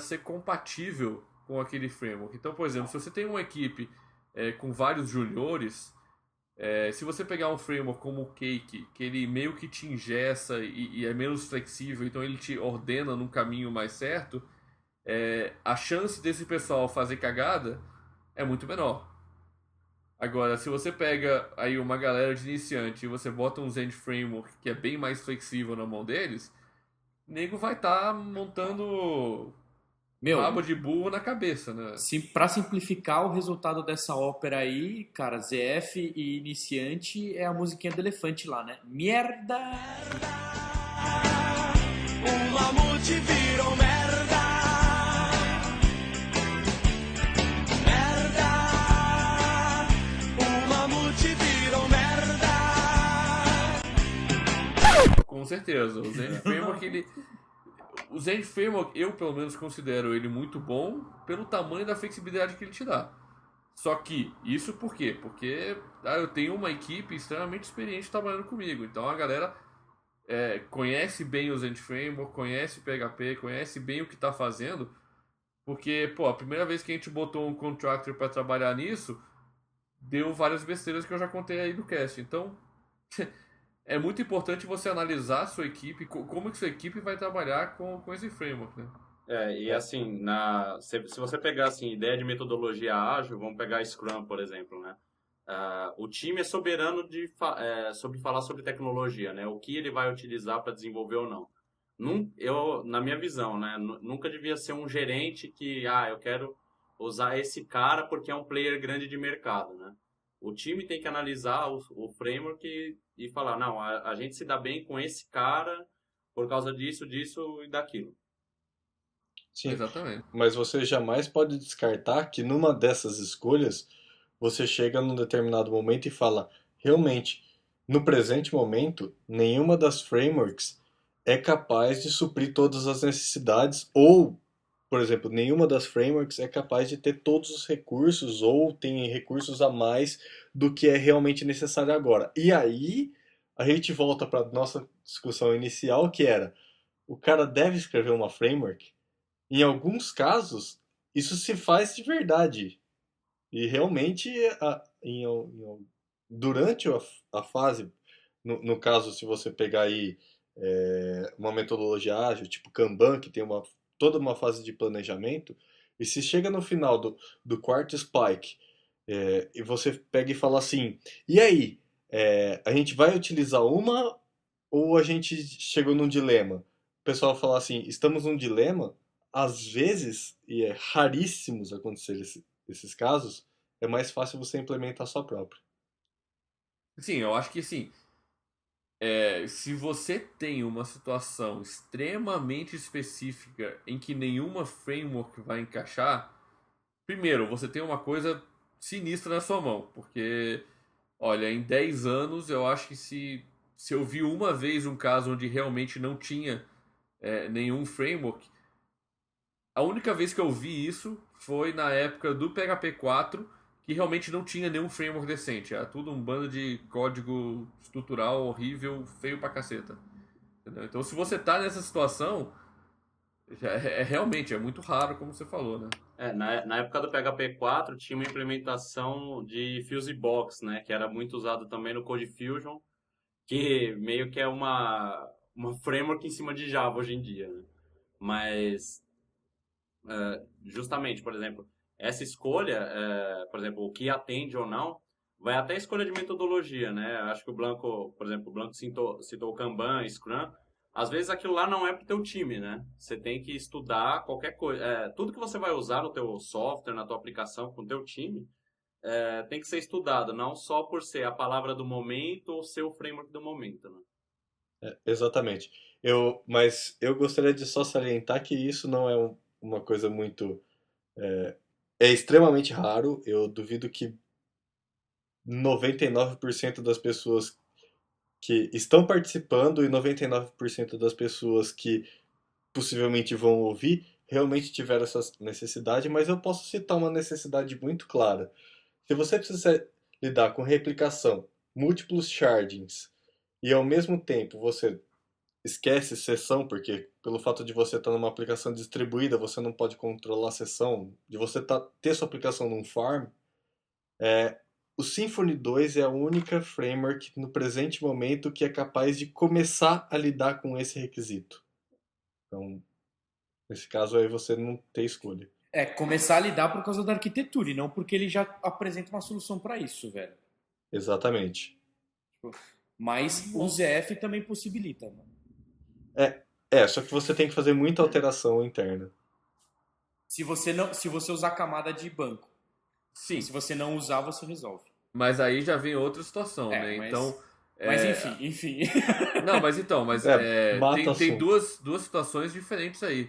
ser compatível com aquele framework. Então, por exemplo, se você tem uma equipe com vários juniores, se você pegar um framework como o Cake, que ele meio que te engessa e é menos flexível, então ele te ordena num caminho mais certo, a chance desse pessoal fazer cagada é muito menor. Agora, se você pega aí uma galera de iniciante e você bota um Zend Framework que é bem mais flexível na mão deles, o nego vai estar montando rabo Meu, de burro na cabeça, né? pra simplificar o resultado dessa ópera aí, cara, ZF e iniciante é a musiquinha do elefante lá, né? Merda! Un mamute virou merda. Merda. Un mamute virou merda. Com certeza. O Zend Framework, eu pelo menos considero ele muito bom pelo tamanho da flexibilidade que ele te dá. Só que, isso por quê? Porque eu tenho uma equipe extremamente experiente trabalhando comigo. Então a galera conhece bem o Zend Framework, conhece o PHP, conhece bem o que está fazendo. Porque, pô, a primeira vez que a gente botou um contractor para trabalhar nisso, deu várias besteiras que eu já contei aí no cast. Então, é muito importante você analisar a sua equipe, como que sua equipe vai trabalhar com esse framework, né? E assim, se você pegar assim, ideia de metodologia ágil, vamos pegar Scrum, por exemplo, né? O time é soberano sobre falar sobre tecnologia, né? O que ele vai utilizar para desenvolver ou não. Na minha visão, né? Nunca devia ser um gerente que, eu quero usar esse cara porque é um player grande de mercado, né? O time tem que analisar o framework e falar, não, a gente se dá bem com esse cara por causa disso e daquilo. Sim, Exatamente. mas você jamais pode descartar que numa dessas escolhas você chega num determinado momento e fala, realmente, no presente momento, nenhuma das frameworks é capaz de suprir todas as necessidades ou, por exemplo, nenhuma das frameworks é capaz de ter todos os recursos ou tem recursos a mais do que é realmente necessário agora. E aí a gente volta para nossa discussão inicial, que era, o cara deve escrever uma framework? Em alguns casos, isso se faz de verdade. E realmente, durante a fase, no caso, se você pegar aí uma metodologia ágil, tipo Kanban, que tem toda uma fase de planejamento, e se chega no final do quarto spike, e você pega e fala assim, e aí, a gente vai utilizar uma ou a gente chegou num dilema? O pessoal fala assim, estamos num dilema, às vezes, e é raríssimos acontecer esses casos, é mais fácil você implementar a sua própria. Sim, eu acho que assim, se você tem uma situação extremamente específica em que nenhuma framework vai encaixar, primeiro, você tem uma coisa sinistra na sua mão, porque, olha, em 10 anos eu acho que se se eu vi uma vez um caso onde realmente não tinha nenhum framework, a única vez que eu vi isso foi na época do PHP 4, que realmente não tinha nenhum framework decente. Era tudo um bando de código estrutural horrível, feio pra caceta. Entendeu? Então, se você tá nessa situação, realmente é muito raro, como você falou, né? Na época do PHP 4 tinha uma implementação de Fusebox, né? Que era muito usado também no CodeFusion, que meio que é uma framework em cima de Java hoje em dia, né? Mas, justamente, por exemplo, essa escolha, por exemplo, o que atende ou não, vai até a escolha de metodologia, né? Acho que o Blanco, por exemplo, o Blanco citou Kanban, Scrum. Às vezes aquilo lá não é pro teu time, né? Você tem que estudar qualquer coisa. Tudo que você vai usar no teu software, na tua aplicação, com o teu time, tem que ser estudado, não só por ser a palavra do momento ou ser o framework do momento, né? Exatamente. Mas eu gostaria de só salientar que isso não é uma coisa muito. É extremamente raro. Eu duvido que 99% das pessoas que estão participando e 99% das pessoas que possivelmente vão ouvir realmente tiveram essa necessidade, mas eu posso citar uma necessidade muito clara. Se você precisa lidar com replicação, múltiplos shardings, e ao mesmo tempo você esquece sessão, porque pelo fato de você estar numa aplicação distribuída, você não pode controlar a sessão, de você ter sua aplicação num farm, o Symfony 2 é a única framework no presente momento que é capaz de começar a lidar com esse requisito. Então, nesse caso aí você não tem escolha. Começar a lidar por causa da arquitetura e não porque ele já apresenta uma solução para isso, velho. Exatamente. Mas o ZF também possibilita, mano. Só que você tem que fazer muita alteração interna. Se você usar camada de banco. Sim, E se você não usar, você resolve. mas aí já vem outra situação, né? Mas, Então, mas enfim. não, mas então, Mata tem assunto. duas situações diferentes aí.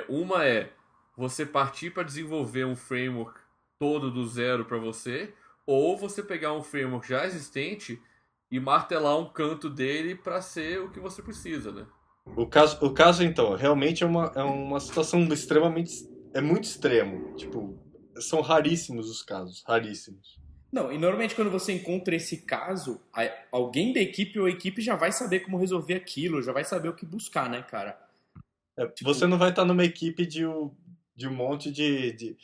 Uma é você partir para desenvolver um framework todo do zero para você, ou você pegar um framework já existente e martelar um canto dele para ser o que você precisa, né? O caso então, realmente é uma situação extremamente. É muito extremo. Tipo, são raríssimos os casos. Raríssimos. Não, e normalmente quando você encontra esse caso, alguém da equipe ou a equipe já vai saber como resolver aquilo, já vai saber o que buscar, né, cara? Você não vai estar numa equipe de um monte de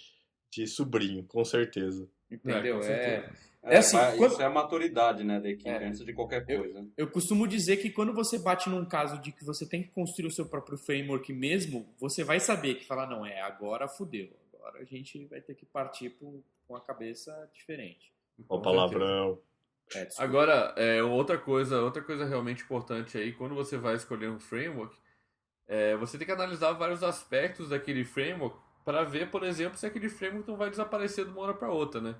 sobrinho, com certeza. Entendeu? Com certeza. Assim, Isso é a maturidade, né, da equipe, antes de qualquer Eu- coisa. Eu costumo dizer que quando você bate num caso de que você tem que construir o seu próprio framework mesmo, você vai saber que falar, não, agora fudeu. Agora a gente vai ter que partir com a cabeça diferente. Ó, Com palavrão. Desculpa. Agora, outra coisa realmente importante aí, quando você vai escolher um framework, você tem que analisar vários aspectos daquele framework para ver, por exemplo, se aquele framework não vai desaparecer de uma hora para outra, né?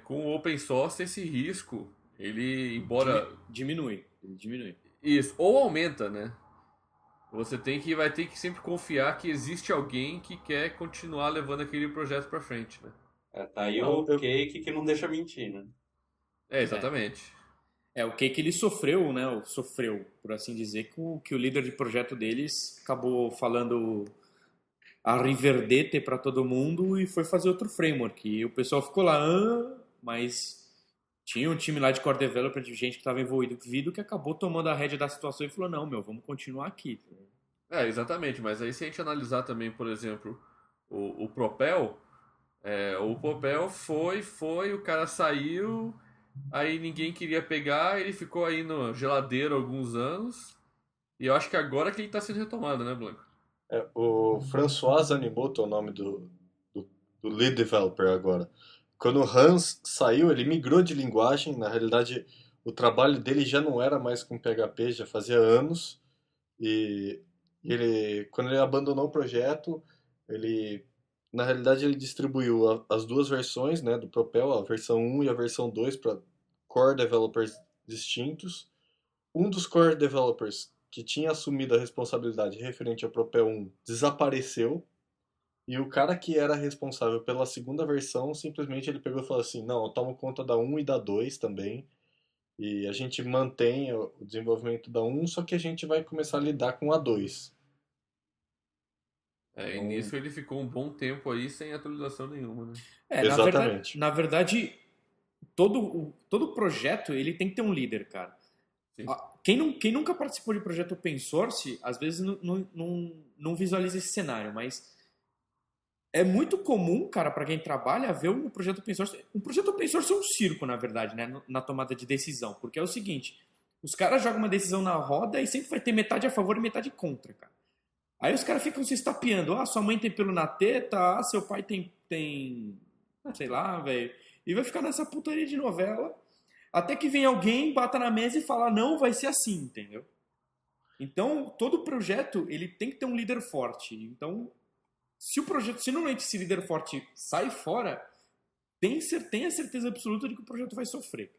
Com o open source, esse risco, ele, embora... Diminui. Ele diminui. Isso, ou aumenta, né? Vai ter que sempre confiar que existe alguém que quer continuar levando aquele projeto para frente, né? Tá aí Não, o cake que não deixa mentir, né? Exatamente. O que ele sofreu, né? Sofreu, por assim dizer, que o líder de projeto deles acabou falando a Riverdete para todo mundo e foi fazer outro framework. E o pessoal ficou lá, mas tinha um time lá de core developer, de gente que estava envolvido, que acabou tomando a rédea da situação e falou, não, vamos continuar aqui. Exatamente, mas aí se a gente analisar também, por exemplo, o Propel, o Propel foi, o cara saiu, aí ninguém queria pegar, ele ficou aí no geladeiro alguns anos, e eu acho que agora que ele tá sendo retomado, né, Blanco? O François Zanimoto é o nome do lead developer agora. Quando o Hans saiu, ele migrou de linguagem. Na realidade, o trabalho dele já não era mais com PHP, já fazia anos. E quando ele abandonou o projeto, na realidade, ele distribuiu as duas versões, né, do Propel, a versão 1 e a versão 2 para core developers distintos. Um dos core developers que tinha assumido a responsabilidade referente ao Propel 1 desapareceu, e o cara que era responsável pela segunda versão, simplesmente ele pegou e falou assim, não, eu tomo conta da 1 e da 2 também, E a gente mantém o desenvolvimento da um, só que a gente vai começar a lidar com a 2. E nisso ele ficou um bom tempo aí sem atualização nenhuma, né? Exatamente. Na verdade, todo projeto ele tem que ter um líder, cara. Sim. Quem nunca participou de projeto open source, às vezes não visualiza esse cenário, mas é muito comum, cara, para quem trabalha, ver um projeto open source. Um projeto open source é um circo, na verdade, né, na tomada de decisão, porque é o seguinte: os caras jogam uma decisão na roda e sempre vai ter metade a favor e metade contra, cara. Aí os caras ficam se estapeando. Sua mãe tem pelo na teta, seu pai tem sei lá, velho. E vai ficar nessa putaria de novela. Até que vem alguém, bata na mesa e fala, não, vai ser assim, entendeu? Então, todo projeto, ele tem que ter um líder forte. Então, se normalmente esse líder forte sai fora, tenha certeza absoluta de que o projeto vai sofrer.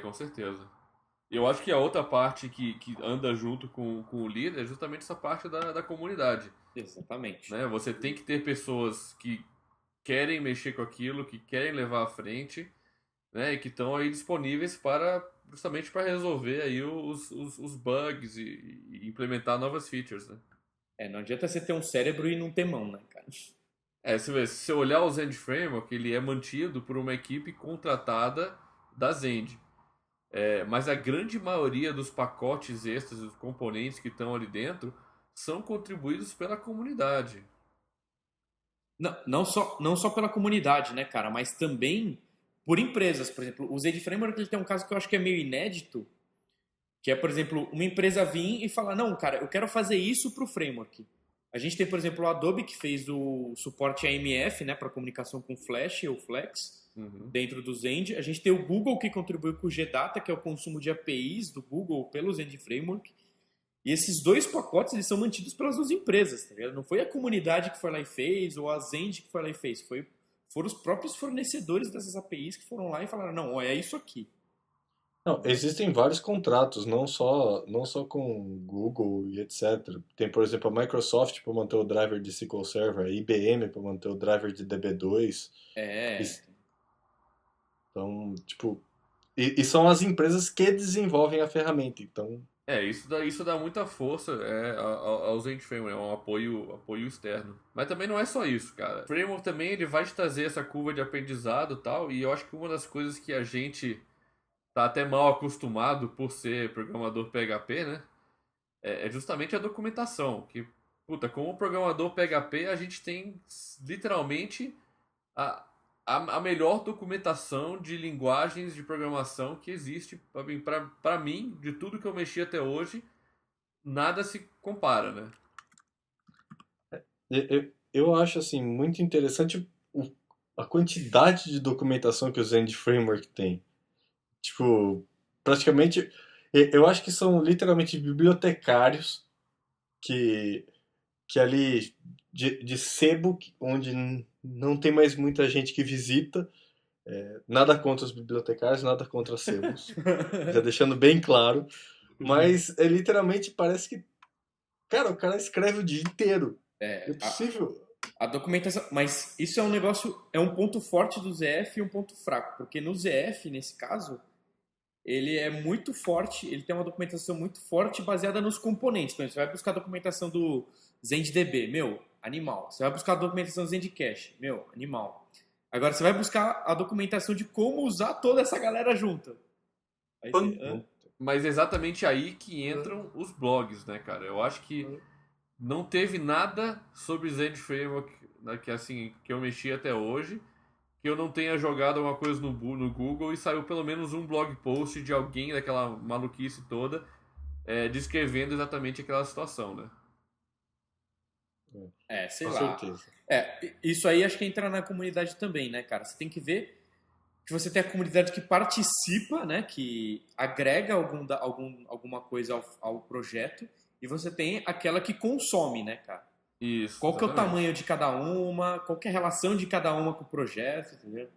Com certeza. Eu acho que a outra parte que anda junto com o líder é justamente essa parte da comunidade. Exatamente. Né? Você tem que ter pessoas que querem mexer com aquilo, que querem levar à frente, né? E que estão aí disponíveis justamente para resolver aí os bugs e implementar novas features, né? Não adianta você ter um cérebro e não ter mão, né, cara? Se você olhar o Zend Framework, ele é mantido por uma equipe contratada da Zend. Mas a grande maioria dos pacotes extras, dos componentes que estão ali dentro, são contribuídos pela comunidade. Não só pela comunidade, né, cara, mas também por empresas. Por exemplo, o Zend Framework ele tem um caso que eu acho que é meio inédito, que é, por exemplo, uma empresa vir e falar, não, cara, eu quero fazer isso para o framework. A gente tem, por exemplo, o Adobe, que fez o suporte AMF, né, para comunicação com Flash ou Flex, dentro do Zend. A gente tem o Google, que contribuiu com o GData, que é o consumo de APIs do Google pelo Zend Framework. E esses dois pacotes eles são mantidos pelas duas empresas, tá ligado? Não foi a comunidade que foi lá e fez, ou a Zend que foi lá e fez. Foram os próprios fornecedores dessas APIs que foram lá e falaram, não, é isso aqui. Não, existem vários contratos, não só com Google e etc. Tem, por exemplo, a Microsoft para manter o driver de SQL Server, a IBM para manter o driver de DB2. Então, tipo, e são as empresas que desenvolvem a ferramenta, então... Isso dá muita força ao Zend Framework, é um apoio externo. Mas também não é só isso, cara. O Framework também ele vai te trazer essa curva de aprendizado e tal, e eu acho que uma das coisas que a gente tá até mal acostumado por ser programador PHP, né? É justamente a documentação. Que, puta, como programador PHP, a gente tem literalmente a melhor documentação de linguagens de programação que existe. Para mim, de tudo que eu mexi até hoje, nada se compara, né? Eu acho, assim, muito interessante a quantidade de documentação que o Zend Framework tem. Tipo, praticamente, eu acho que são literalmente bibliotecários que ali de sebo, onde não tem mais muita gente que visita. Nada contra os bibliotecários, nada contra sebos, já deixando bem claro. Mas literalmente parece que, cara, o cara escreve o dia inteiro. É possível. A documentação, mas isso é um negócio, é um ponto forte do ZF e um ponto fraco, porque no ZF, nesse caso, ele é muito forte, ele tem uma documentação muito forte baseada nos componentes. Por exemplo, você vai buscar a documentação do ZendDB, animal. Você vai buscar a documentação do ZendCache, animal. Agora você vai buscar a documentação de como usar toda essa galera junta. Mas é exatamente aí que entram os blogs, né, cara? Eu acho que não teve nada sobre Zend Framework, né, que eu mexi até hoje, que eu não tenha jogado alguma coisa no Google e saiu pelo menos um blog post de alguém daquela maluquice toda descrevendo exatamente aquela situação, né? Sei Com lá. certeza. Isso aí acho que entra na comunidade também, né, cara? Você tem que ver que você tem a comunidade que participa, né, que agrega alguma coisa ao projeto, e você tem aquela que consome, né, cara? Isso. Qual que é o tamanho de cada uma, qual que é a relação de cada uma com o projeto, entendeu?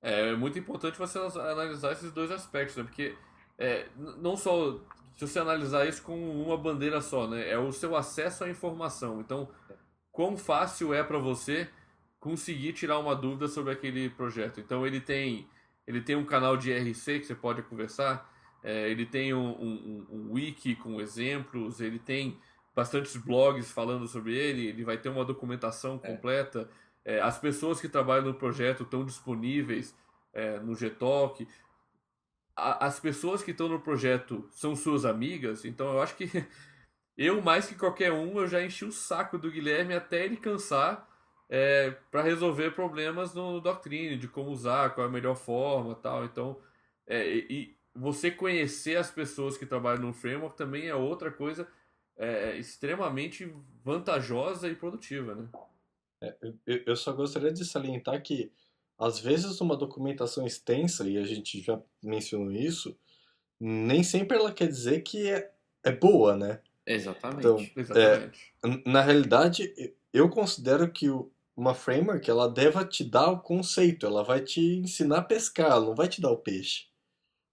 É muito importante você analisar esses dois aspectos, né? Porque não só se você analisar isso com uma bandeira só, né? É o seu acesso à informação. Então, quão fácil é para você conseguir tirar uma dúvida sobre aquele projeto. Então, ele tem ele tem um canal de IRC que você pode conversar, ele tem um wiki com exemplos, ele tem bastantes blogs falando sobre ele vai ter uma documentação completa. As pessoas que trabalham no projeto estão disponíveis no Gtalk. As pessoas que estão no projeto são suas amigas, então eu acho que eu, mais que qualquer um, eu já enchi o saco do Guilherme até ele cansar para resolver problemas no Doctrine, de como usar, qual é a melhor forma tal. Então, e você conhecer as pessoas que trabalham no framework também é outra coisa extremamente vantajosa e produtiva, né? Eu só gostaria de salientar que, às vezes, uma documentação extensa, e a gente já mencionou isso, nem sempre ela quer dizer que é boa, né? Então, Exatamente. Exatamente. na realidade, eu considero que uma framework, ela deve te dar o conceito, ela vai te ensinar a pescar, ela não vai te dar o peixe.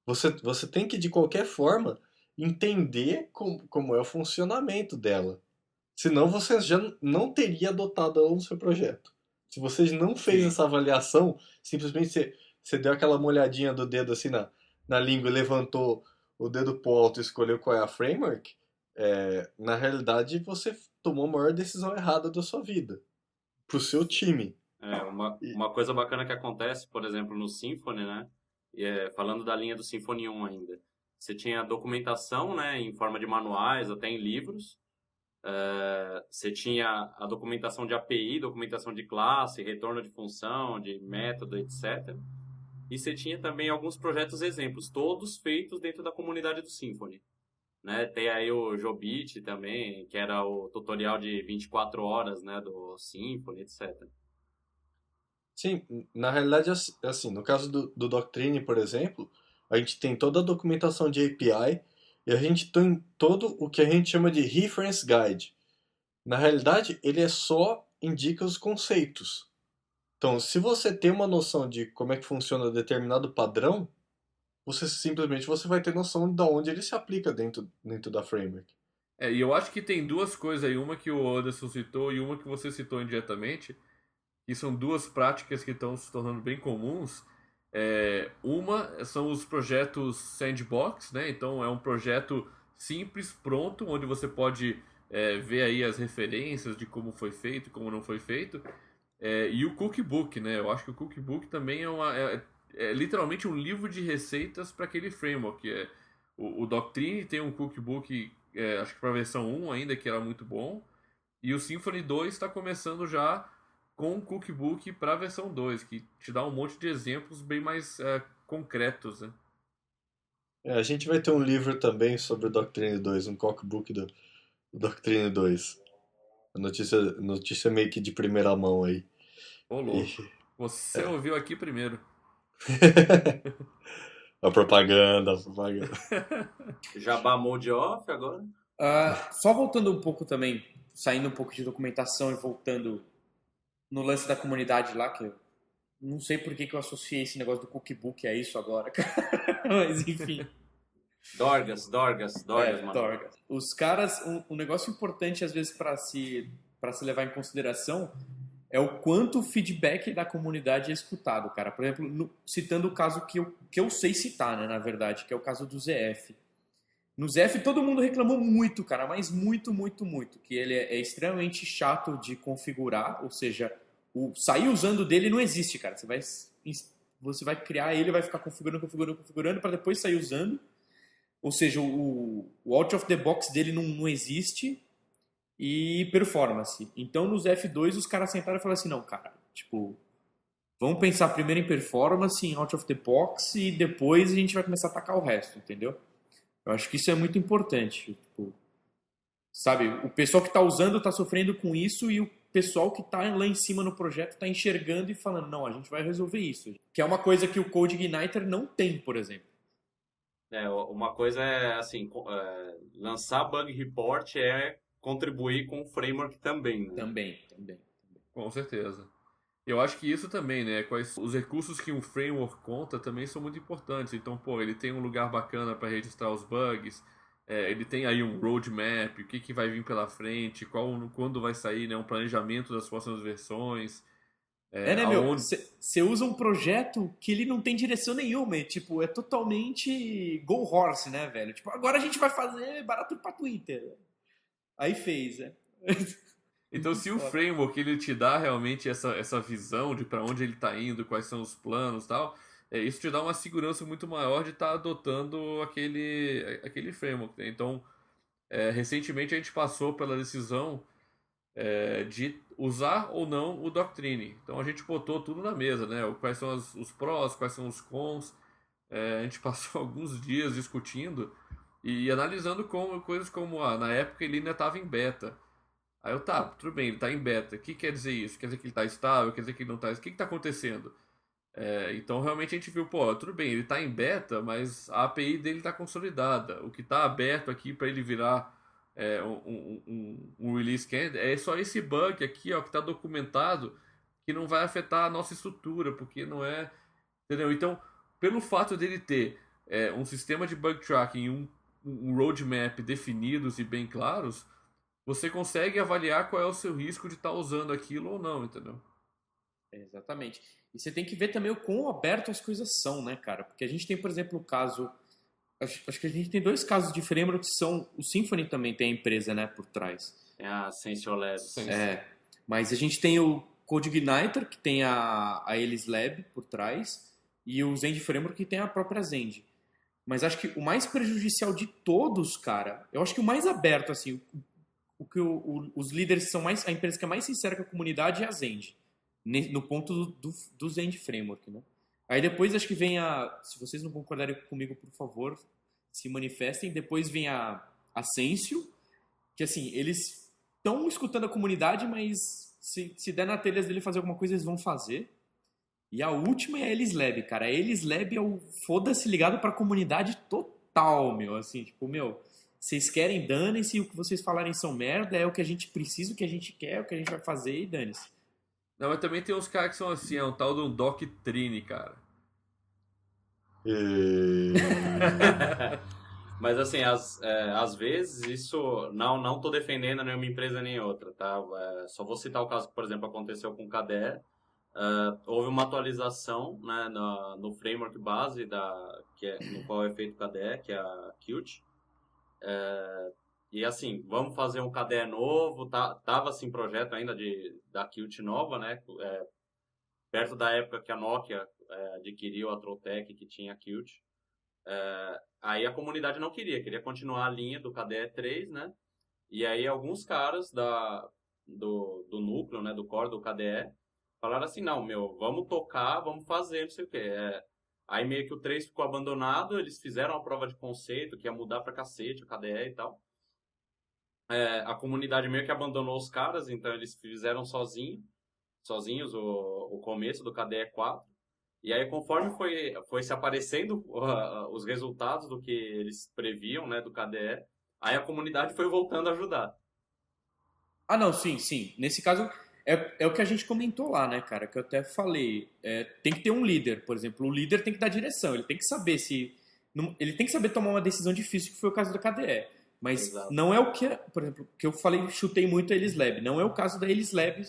Você tem que, de qualquer forma, entender como é o funcionamento dela. Senão você já não teria adotado ela no seu projeto. Se você não fez Sim. essa avaliação, simplesmente você deu aquela molhadinha do dedo assim na língua e levantou o dedo pro alto e escolheu qual é a framework, na realidade você tomou a maior decisão errada da sua vida. Pro seu time. Uma coisa bacana que acontece, por exemplo, no Symfony, né? Falando da linha do Symfony 1 ainda. Você tinha documentação, né, em forma de manuais, até em livros. Você tinha a documentação de API, documentação de classe, retorno de função, de método, etc. E você tinha também alguns projetos exemplos, todos feitos dentro da comunidade do Symfony. Né? Tem aí o Jobit também, que era o tutorial de 24 horas, né, do Symfony, etc. Sim, na realidade, assim, no caso do Doctrine, por exemplo, a gente tem toda a documentação de API e a gente tem todo o que a gente chama de Reference Guide. Na realidade, ele só indica os conceitos. Então, se você tem uma noção de como é que funciona determinado padrão, você vai ter noção de onde ele se aplica dentro da framework. E eu acho que tem duas coisas aí, uma que o Anderson citou e uma que você citou indiretamente, que são duas práticas que estão se tornando bem comuns. Uma são os projetos sandbox, né? Então é um projeto simples, pronto, onde você pode ver aí as referências de como foi feito, como não foi feito. E o cookbook, né? Eu acho que o cookbook também é literalmente um livro de receitas para aquele framework. O Doctrine tem um cookbook, acho que para a versão 1 ainda, que era muito bom. E o Symfony 2 está começando já com um cookbook para a versão 2, que te dá um monte de exemplos bem mais concretos, né? A gente vai ter um livro também sobre o Doctrine 2, um cookbook do Doctrine 2. Notícia meio que de primeira mão aí. Ô, E- louco. Você ouviu aqui primeiro. a propaganda. Jabá Mode Off agora. Só voltando um pouco também, saindo um pouco de documentação e voltando no lance da comunidade lá, que eu não sei por que eu associei esse negócio do cookbook a isso agora, cara. Mas enfim. Dorgas, mano. Dorgas. Os caras, um negócio importante às vezes para se levar em consideração é o quanto o feedback da comunidade é escutado, cara. Por exemplo, citando o caso que eu sei citar, né, na verdade, que é o caso do ZF. No ZF todo mundo reclamou muito, cara, mas muito, muito, muito. Que ele é extremamente chato de configurar, ou seja, sair usando dele não existe, cara. Você vai criar ele, vai ficar configurando para depois sair usando. Ou seja, o out of the box dele não existe. E performance. Então nos F2 os caras sentaram e falaram assim, não, cara, tipo, vamos pensar primeiro em performance, em out of the box e depois a gente vai começar a atacar o resto, entendeu? Eu acho que isso é muito importante. Tipo, sabe, o pessoal que está usando está sofrendo com isso e o pessoal que está lá em cima no projeto está enxergando e falando, não, a gente vai resolver isso. Que é uma coisa que o Code Igniter não tem, por exemplo. Uma coisa é, assim, lançar bug report contribuir com o framework também, né? Também. Com certeza. Eu acho que isso também, né? Os recursos que um framework conta também são muito importantes. Então, pô, ele tem um lugar bacana para registrar os bugs, ele tem aí um roadmap, o que vai vir pela frente, quando vai sair, né? Um planejamento das próximas versões. Né, meu? Aonde... Você usa um projeto que ele não tem direção nenhuma, e, tipo, é totalmente go horse, né, velho? Tipo, agora a gente vai fazer barato pra Twitter. Aí fez, né? Então, se o framework ele te dá realmente essa visão de para onde ele está indo, quais são os planos e tal, isso te dá uma segurança muito maior de estar adotando aquele framework, né? Então, recentemente a gente passou pela decisão de usar ou não o Doctrine. Então, a gente botou tudo na mesa, né? Quais são os prós, quais são os cons. A gente passou alguns dias discutindo e analisando coisas como, na época ele ainda estava em beta. Aí tudo bem, ele tá em beta. O que quer dizer isso? Quer dizer que ele tá estável? Quer dizer que ele não tá? O que tá acontecendo? Então realmente a gente viu, tudo bem, ele tá em beta, mas a API dele tá consolidada. O que tá aberto aqui para ele virar um release candidate é só esse bug aqui, ó, que tá documentado, que não vai afetar a nossa estrutura, porque não é. Entendeu? Então, pelo fato dele ter um sistema de bug tracking e um roadmap definidos e bem claros, você consegue avaliar qual é o seu risco de estar usando aquilo ou não, entendeu? Exatamente. E você tem que ver também o quão aberto as coisas são, né, cara? Porque a gente tem, por exemplo, o caso... Acho que a gente tem 2 casos de framework que são... O Symfony também tem a empresa, né, por trás. É a Sensio Labs. Mas a gente tem o CodeIgniter, que tem a Elis Lab por trás, e o Zend Framework, que tem a própria Zend. Mas acho que o mais prejudicial de todos, cara... Eu acho que o mais aberto, assim... O que os líderes são mais... A empresa que é mais sincera com a comunidade é a Zend. No ponto do Zend Framework, né? Aí depois acho que vem a... Se vocês não concordarem comigo, por favor, se manifestem. Depois vem a Sensio, que assim, eles estão escutando a comunidade, mas se der na telha dele fazer alguma coisa, eles vão fazer. E a última é a Elis Lab, cara. A Elis Lab é o foda-se ligado pra comunidade total, meu. Assim, tipo, meu... Vocês querem, dane-se, o que vocês falarem são merda, é o que a gente precisa, o que a gente quer, é o que a gente vai fazer e dane-se. Não, mas também tem uns caras que são assim, um tal de um Doctrine, cara. Mas assim, às vezes isso... Não tô defendendo nenhuma empresa nem outra, tá? Só vou citar o caso que, por exemplo, aconteceu com o KDE. Houve uma atualização, né, no framework base no qual é feito o KDE, que é a Qt. E assim, vamos fazer um KDE novo, tava assim projeto ainda da Qt nova, né? Perto da época que a Nokia adquiriu a Trolltech, que tinha a Qt. Aí a comunidade não queria continuar a linha do KDE 3, né? E aí alguns caras do núcleo, né, do core do KDE, falaram assim, não, vamos tocar, vamos fazer, não sei o quê. Aí meio que o 3 ficou abandonado, eles fizeram a prova de conceito, que ia mudar pra cacete o KDE e tal. A comunidade meio que abandonou os caras, então eles fizeram sozinhos o começo do KDE 4. E aí conforme foi se aparecendo os resultados do que eles previam, né, do KDE, aí a comunidade foi voltando a ajudar. Ah, não, sim. Nesse caso, é o que a gente comentou lá, né, cara? Que eu até falei. Tem que ter um líder, por exemplo. O líder tem que dar direção. Ele tem que saber ele tem que saber tomar uma decisão difícil, que foi o caso da KDE. Mas Exato. não é o que... Por exemplo, que eu falei, chutei muito a Elis Lab. Não é o caso da Elis Lab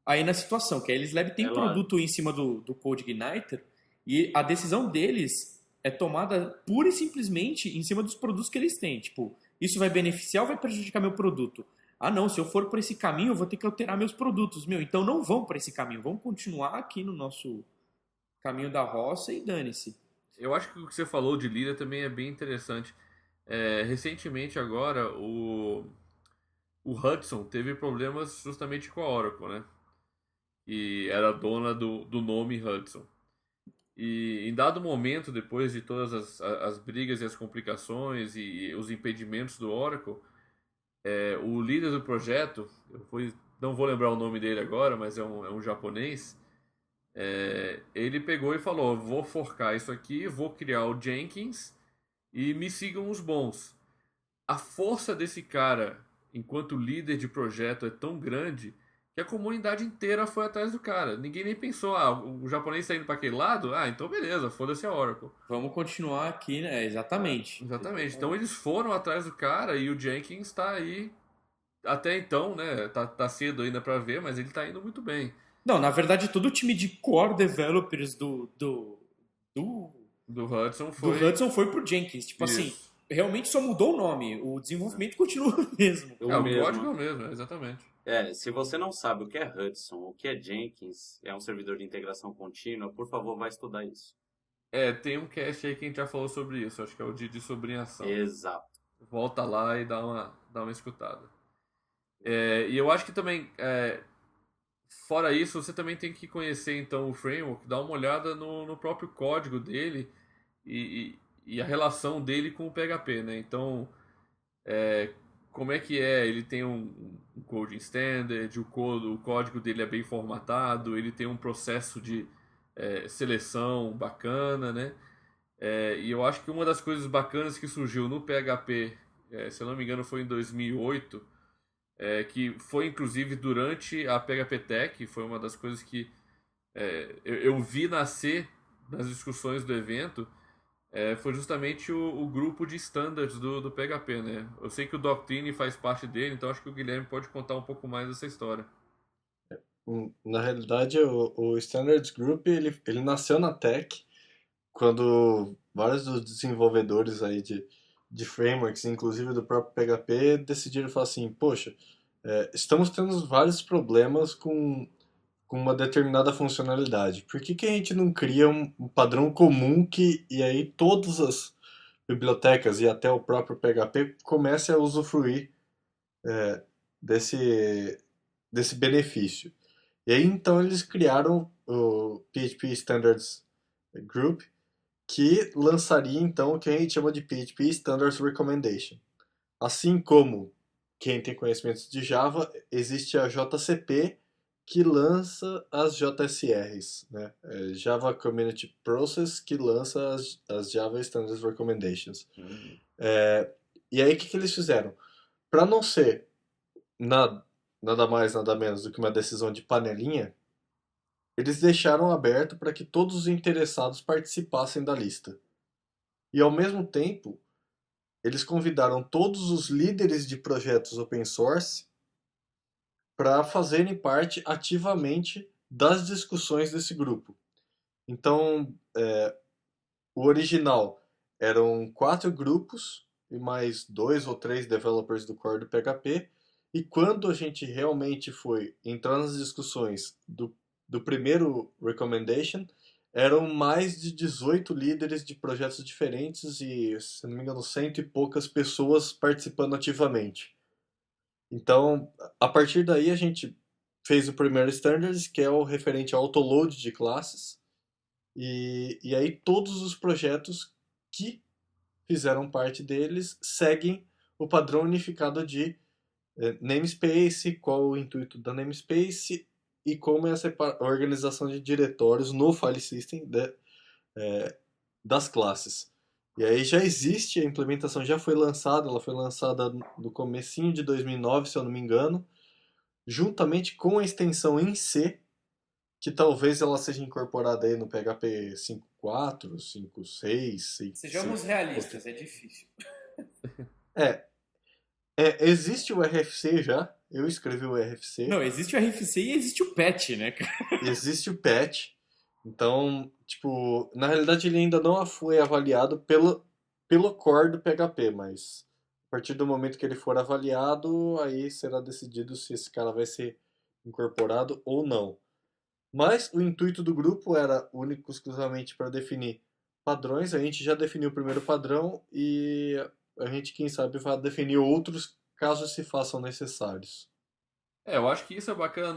aí na situação. Que a Elis Lab tem produto em cima do CodeIgniter e a decisão deles é tomada pura e simplesmente em cima dos produtos que eles têm. Tipo, isso vai beneficiar ou vai prejudicar meu produto? Ah, não, se eu for por esse caminho, eu vou ter que alterar meus produtos. Então não vão por esse caminho. Vamos continuar aqui no nosso caminho da roça e dane-se. Eu acho que o que você falou de líder também é bem interessante. Recentemente agora, o Hudson teve problemas justamente com a Oracle, né? E era dona do nome Hudson. E em dado momento, depois de todas as brigas e as complicações e os impedimentos do Oracle, o líder do projeto, não vou lembrar o nome dele agora, mas é um japonês, ele pegou e falou, vou forcar isso aqui, vou criar o Jenkins e me sigam os bons. A força desse cara, enquanto líder de projeto, é tão grande que a comunidade inteira foi atrás do cara. Ninguém nem pensou, o japonês tá indo para aquele lado? Então beleza, foda-se a Oracle. Vamos continuar aqui, né? Exatamente. Exatamente. Então eles foram atrás do cara e o Jenkins tá aí. Até então, né? Tá cedo ainda para ver, mas ele tá indo muito bem. Não, na verdade, todo o time de core developers Do Hudson do foi Hudson foi pro Jenkins. Tipo assim, isso. realmente só mudou o nome. O desenvolvimento continua o mesmo. O O mesmo. código é o mesmo, exatamente. Se você não sabe o que é Hudson, o que é Jenkins, é um servidor de integração contínua, por favor, vá estudar isso. Tem um cast aí que a gente já falou sobre isso, acho que é o de sobrinhação. Exato. Volta lá e dá uma escutada. E eu acho que também, fora isso, você também tem que conhecer então o framework, dar uma olhada no próprio código dele e a relação dele com o PHP, né? Então, como é que é? Ele tem um coding standard, o código dele é bem formatado, ele tem um processo de seleção bacana, né? E eu acho que uma das coisas bacanas que surgiu no PHP, se eu não me engano, foi em 2008, que foi inclusive durante a PHP Tech, foi uma das coisas que eu vi nascer nas discussões do evento, foi justamente o grupo de standards do PHP, né? Eu sei que o Doctrine faz parte dele, então acho que o Guilherme pode contar um pouco mais dessa história. Na realidade, o Standards Group ele nasceu na Tech quando vários dos desenvolvedores aí de frameworks, inclusive do próprio PHP, decidiram falar assim, poxa, estamos tendo vários problemas com uma determinada funcionalidade. Por que que a gente não cria um padrão comum e aí todas as bibliotecas e até o próprio PHP comecem a usufruir desse, desse benefício? E aí então eles criaram o PHP Standards Group, que lançaria então o que a gente chama de PHP Standards Recommendation. Assim como quem tem conhecimentos de Java, existe a JCP que lança as JSRs, né? Java Community Process que lança as Java Standards Recommendations. E aí o que eles fizeram? Para não ser nada mais, nada menos do que uma decisão de panelinha, eles deixaram aberto para que todos os interessados participassem da lista. E ao mesmo tempo, eles convidaram todos os líderes de projetos open source para fazerem parte ativamente das discussões desse grupo. Então, o original eram 4 grupos e mais 2 ou 3 developers do core do PHP. E quando a gente realmente foi entrar nas discussões do primeiro recommendation, eram mais de 18 líderes de projetos diferentes e, se não me engano, cento e poucas pessoas participando ativamente. Então, a partir daí a gente fez o primeiro standards, que é o referente ao autoload de classes, e aí todos os projetos que fizeram parte deles seguem o padrão unificado de namespace, qual o intuito da namespace e como é a organização de diretórios no file system das classes. E aí já existe, a implementação já foi lançada, ela foi lançada no comecinho de 2009, se eu não me engano, juntamente com a extensão em C, que talvez ela seja incorporada aí no PHP 5.4, 5.6, 5.6. Sejamos realistas, é difícil. Existe o RFC já, eu escrevi o RFC. Não, existe o RFC e existe o patch, né, cara? Existe o patch. Então, tipo, na realidade ele ainda não foi avaliado pelo core do PHP, mas a partir do momento que ele for avaliado, aí será decidido se esse cara vai ser incorporado ou não. Mas o intuito do grupo era único exclusivamente para definir padrões. A gente já definiu o primeiro padrão e a gente, quem sabe, vai definir outros caso se façam necessários. Eu acho que isso é bacana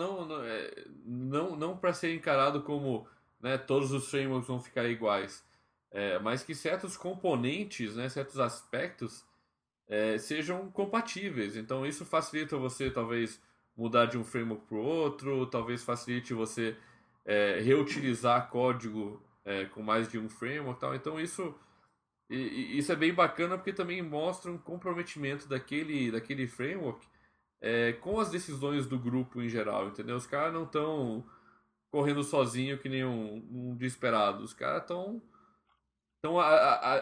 não para ser encarado como, né, todos os frameworks vão ficar iguais, mas que certos componentes, né, certos aspectos sejam compatíveis. Então isso facilita você talvez mudar de um framework para o outro, talvez facilite você reutilizar código com mais de um framework, tal. Então isso é bem bacana porque também mostra um comprometimento daquele framework com as decisões do grupo em geral, entendeu? Os caras não estão correndo sozinho que nem um desesperado. Os caras estão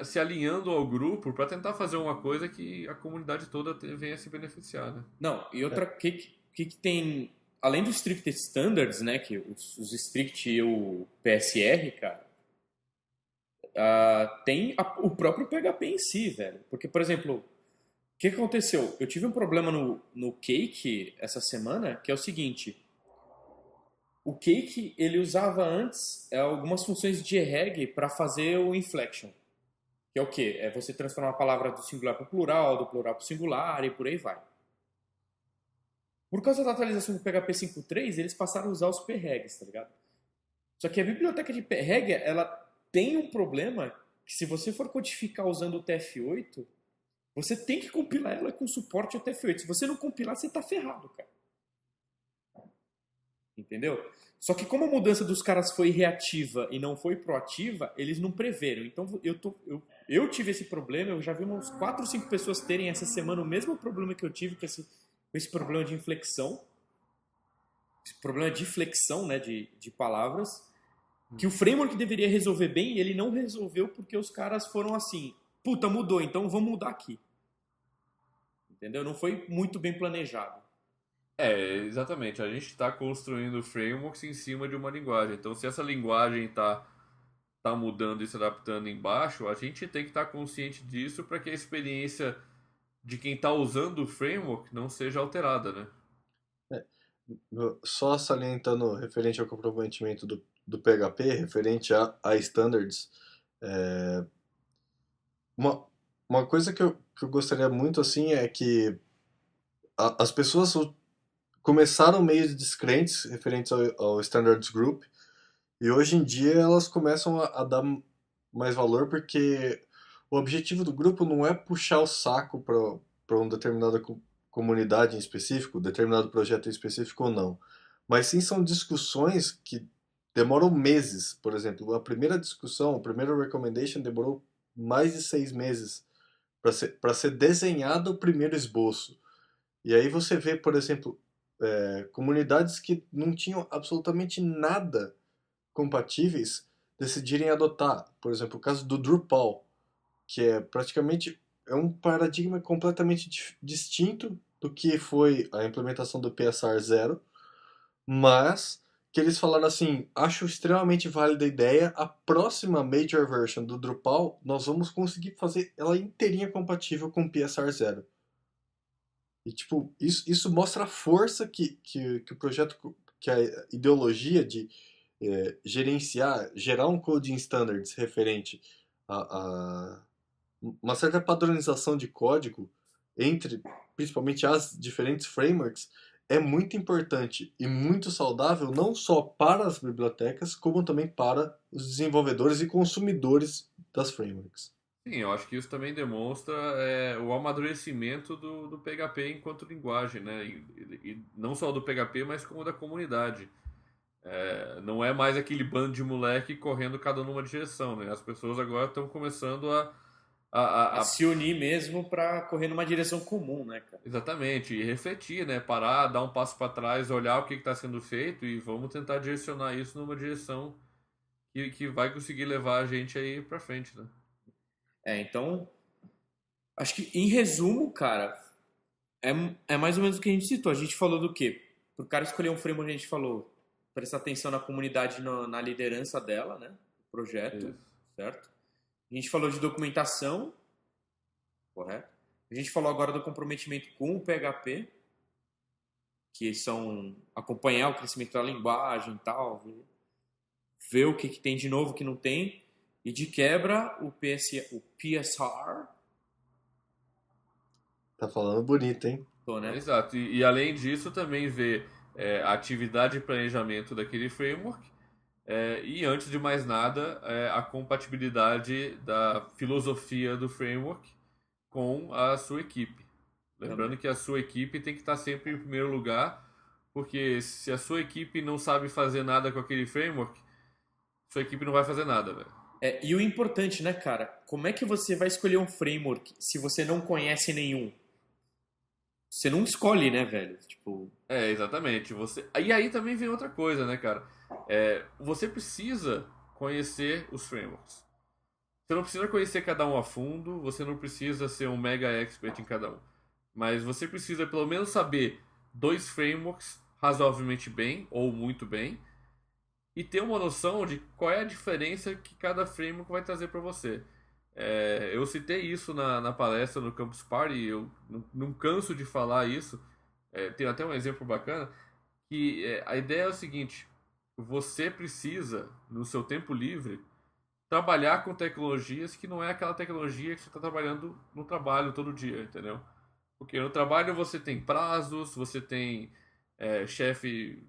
se alinhando ao grupo para tentar fazer uma coisa que a comunidade toda venha se beneficiar, né? Não, e outra, que tem além do Strict Standards, né, que os Strict e o PSR, cara, tem o próprio PHP em si, velho. Porque, por exemplo, o que aconteceu? Eu tive um problema no Cake essa semana, que é o seguinte. O Cake, ele usava antes algumas funções de reg para fazer o inflection. Que é o quê? É você transformar a palavra do singular para o plural, do plural para o singular e por aí vai. Por causa da atualização do PHP 5.3, eles passaram a usar os pregs, tá ligado? Só que a biblioteca de preg, ela tem um problema que se você for codificar usando o TF8, você tem que compilar ela com suporte ao TF8. Se você não compilar, você tá ferrado, cara. Entendeu? Só que como a mudança dos caras foi reativa e não foi proativa, eles não preveram. Então eu tive esse problema, eu já vi umas 4 ou 5 pessoas terem essa semana o mesmo problema que eu tive com esse problema de inflexão. Esse problema de flexão, né, de palavras, que o framework deveria resolver bem e ele não resolveu porque os caras foram assim, puta, mudou, então vamos mudar aqui. Entendeu? Não foi muito bem planejado. Exatamente. A gente está construindo frameworks em cima de uma linguagem. Então, se essa linguagem está mudando e se adaptando embaixo, a gente tem que estar consciente disso para que a experiência de quem está usando o framework não seja alterada, né? Só salientando referente ao comprometimento do PHP, referente a standards, uma coisa que eu gostaria muito assim é que as pessoas começaram meio descrentes referentes ao Standards Group e hoje em dia elas começam a dar mais valor porque o objetivo do grupo não é puxar o saco para uma determinada comunidade em específico, determinado projeto em específico ou não, mas sim são discussões que demoram meses. Por exemplo, a primeira discussão, a primeira recommendation demorou mais de 6 meses para ser desenhado o primeiro esboço. E aí você vê, por exemplo, comunidades que não tinham absolutamente nada compatíveis decidirem adotar. Por exemplo, o caso do Drupal, que é praticamente um paradigma completamente distinto do que foi a implementação do PSR 0, mas que eles falaram assim, acho extremamente válida a ideia, a próxima major version do Drupal, nós vamos conseguir fazer ela inteirinha compatível com o PSR 0. E, tipo, isso mostra a força que o projeto, que a ideologia de gerar um coding standards referente a uma certa padronização de código entre, principalmente, as diferentes frameworks, é muito importante e muito saudável, não só para as bibliotecas, como também para os desenvolvedores e consumidores das frameworks. Sim, eu acho que isso também demonstra o amadurecimento do PHP enquanto linguagem, né? E não só do PHP, mas como da comunidade. Não é mais aquele bando de moleque correndo cada um numa direção, né? As pessoas agora estão começando a se unir mesmo para correr numa direção comum, né, cara? Exatamente, e refletir, né? Parar, dar um passo para trás, olhar o que está sendo feito e vamos tentar direcionar isso numa direção que vai conseguir levar a gente aí para frente, né? Então, acho que em resumo, cara, é mais ou menos o que a gente citou. A gente falou do quê? Pro cara escolher um framework, a gente falou prestar atenção na comunidade, na liderança dela, né? Projeto, Isso. certo? A gente falou de documentação, correto? A gente falou agora do comprometimento com o PHP, que são acompanhar o crescimento da linguagem e tal, ver o que tem de novo que não tem. E de quebra, o PSR. Tá falando bonito, hein? Tô, né? Exato. E além disso, também ver a atividade de planejamento daquele framework. E antes de mais nada, a compatibilidade da filosofia do framework com a sua equipe. Lembrando que a sua equipe tem que estar sempre em primeiro lugar, porque se a sua equipe não sabe fazer nada com aquele framework, sua equipe não vai fazer nada, velho. E o importante, né, cara? Como é que você vai escolher um framework se você não conhece nenhum? Você não escolhe, né, velho? Tipo... Exatamente. E aí também vem outra coisa, né, cara? Você precisa conhecer os frameworks. Você não precisa conhecer cada um a fundo, você não precisa ser um mega expert em cada um. Mas você precisa pelo menos saber 2 frameworks razoavelmente bem ou muito bem e ter uma noção de qual é a diferença que cada framework vai trazer para você. Eu citei isso na palestra no Campus Party, eu não canso de falar isso. Tem até um exemplo bacana, que a ideia é o seguinte: você precisa, no seu tempo livre, trabalhar com tecnologias que não é aquela tecnologia que você está trabalhando no trabalho todo dia, entendeu? Porque no trabalho você tem prazos, você tem chefe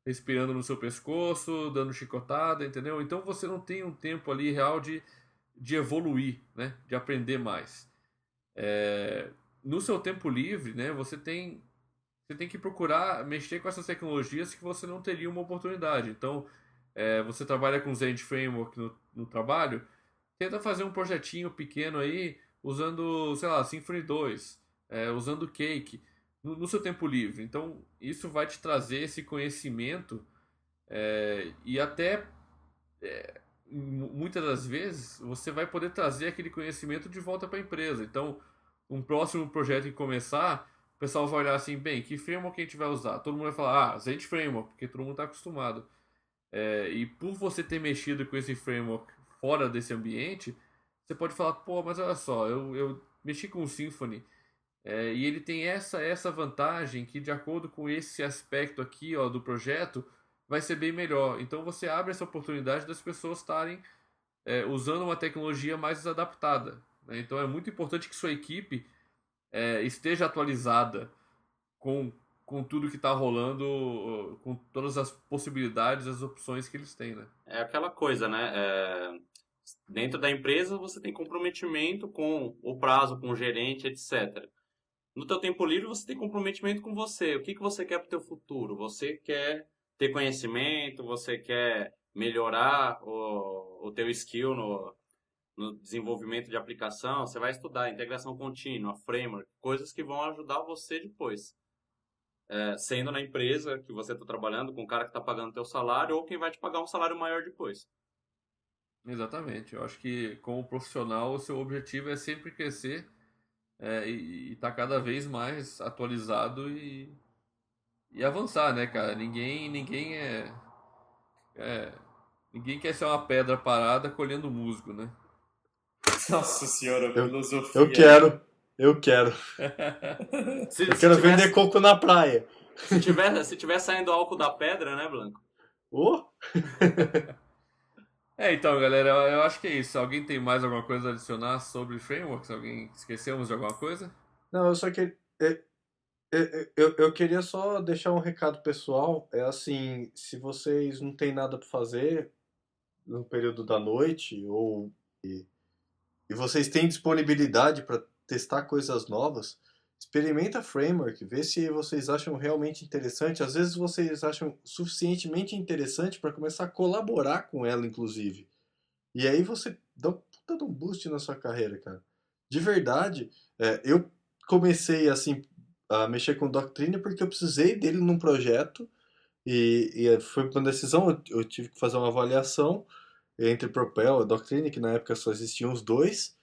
respirando no seu pescoço, dando chicotada, entendeu? Então você não tem um tempo ali real de evoluir, né? De aprender mais. No seu tempo livre, né? Você tem que procurar mexer com essas tecnologias que você não teria uma oportunidade. Então, você trabalha com Zend Framework no trabalho, tenta fazer um projetinho pequeno aí, usando, sei lá, Symfony 2, usando Cake, no seu tempo livre. Então, isso vai te trazer esse conhecimento e até, muitas das vezes, você vai poder trazer aquele conhecimento de volta para a empresa. Então, um próximo projeto que começar, o pessoal vai olhar assim, bem, que framework a gente vai usar? Todo mundo vai falar, Zend Framework, porque todo mundo está acostumado. E por você ter mexido com esse framework fora desse ambiente, você pode falar, pô, mas olha só, eu mexi com o Symfony, e ele tem essa vantagem que, de acordo com esse aspecto aqui, ó, do projeto, vai ser bem melhor. Então você abre essa oportunidade das pessoas estarem usando uma tecnologia mais adaptada, né? Então é muito importante que sua equipe esteja atualizada com tudo que está rolando, com todas as possibilidades, as opções que eles têm, né? É aquela coisa, né? Dentro da empresa você tem comprometimento com o prazo, com o gerente, etc. No teu tempo livre você tem comprometimento com você. O que você quer para o teu futuro? Você quer ter conhecimento, você quer melhorar o teu skill no desenvolvimento de aplicação, você vai estudar integração contínua, framework, coisas que vão ajudar você depois. Sendo na empresa que você está trabalhando, com o cara que está pagando teu salário ou quem vai te pagar um salário maior depois. Exatamente. Eu acho que como profissional o seu objetivo é sempre crescer e estar cada vez mais atualizado e avançar, né, cara? Ninguém quer ser uma pedra parada colhendo musgo, né? Nossa senhora, Eu filosofia. quero. Eu quero Se vender tiver, coco na praia. se tiver saindo álcool da pedra, né, Blanco? Ô, Então, galera, eu acho que é isso. Alguém tem mais alguma coisa a adicionar sobre frameworks? Alguém esquecemos de alguma coisa? não, eu só que eu queria só deixar um recado pessoal. É assim, se vocês não têm nada para fazer no período da noite e vocês têm disponibilidade para testar coisas novas, experimenta a framework, vê se vocês acham realmente interessante. Às vezes vocês acham suficientemente interessante para começar a colaborar com ela, inclusive. E aí você dá um puta de um boost na sua carreira, cara. De verdade, eu comecei assim a mexer com Doctrine porque eu precisei dele num projeto e foi uma decisão, eu tive que fazer uma avaliação entre Propel e Doctrine, que na época só existiam os dois.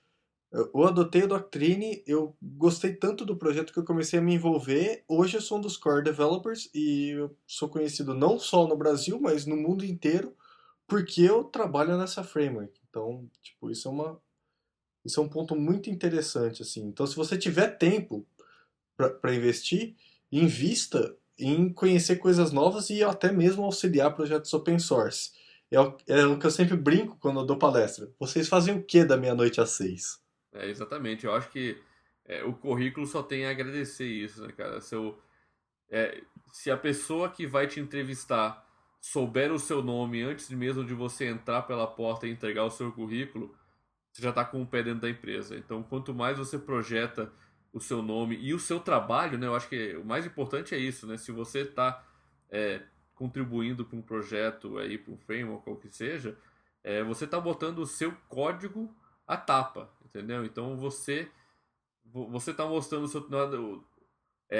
Eu adotei o Doctrine, eu gostei tanto do projeto que eu comecei a me envolver. Hoje eu sou um dos core developers e eu sou conhecido não só no Brasil, mas no mundo inteiro, porque eu trabalho nessa framework. Então, tipo, isso é um ponto muito interessante, assim. Então, se você tiver tempo para investir, invista em conhecer coisas novas e até mesmo auxiliar projetos open source. É o que eu sempre brinco quando eu dou palestra. Vocês fazem o que da meia-noite às 6? Exatamente. Eu acho que o currículo só tem a agradecer isso, né, cara? Se a pessoa que vai te entrevistar souber o seu nome antes mesmo de você entrar pela porta e entregar o seu currículo, você já está com o pé dentro da empresa. Então, quanto mais você projeta o seu nome e o seu trabalho, né? Eu acho que o mais importante é isso, né? Se você está contribuindo para um projeto aí, para um framework ou o que seja, você está botando o seu código à tapa, entendeu? Então você está mostrando o seu,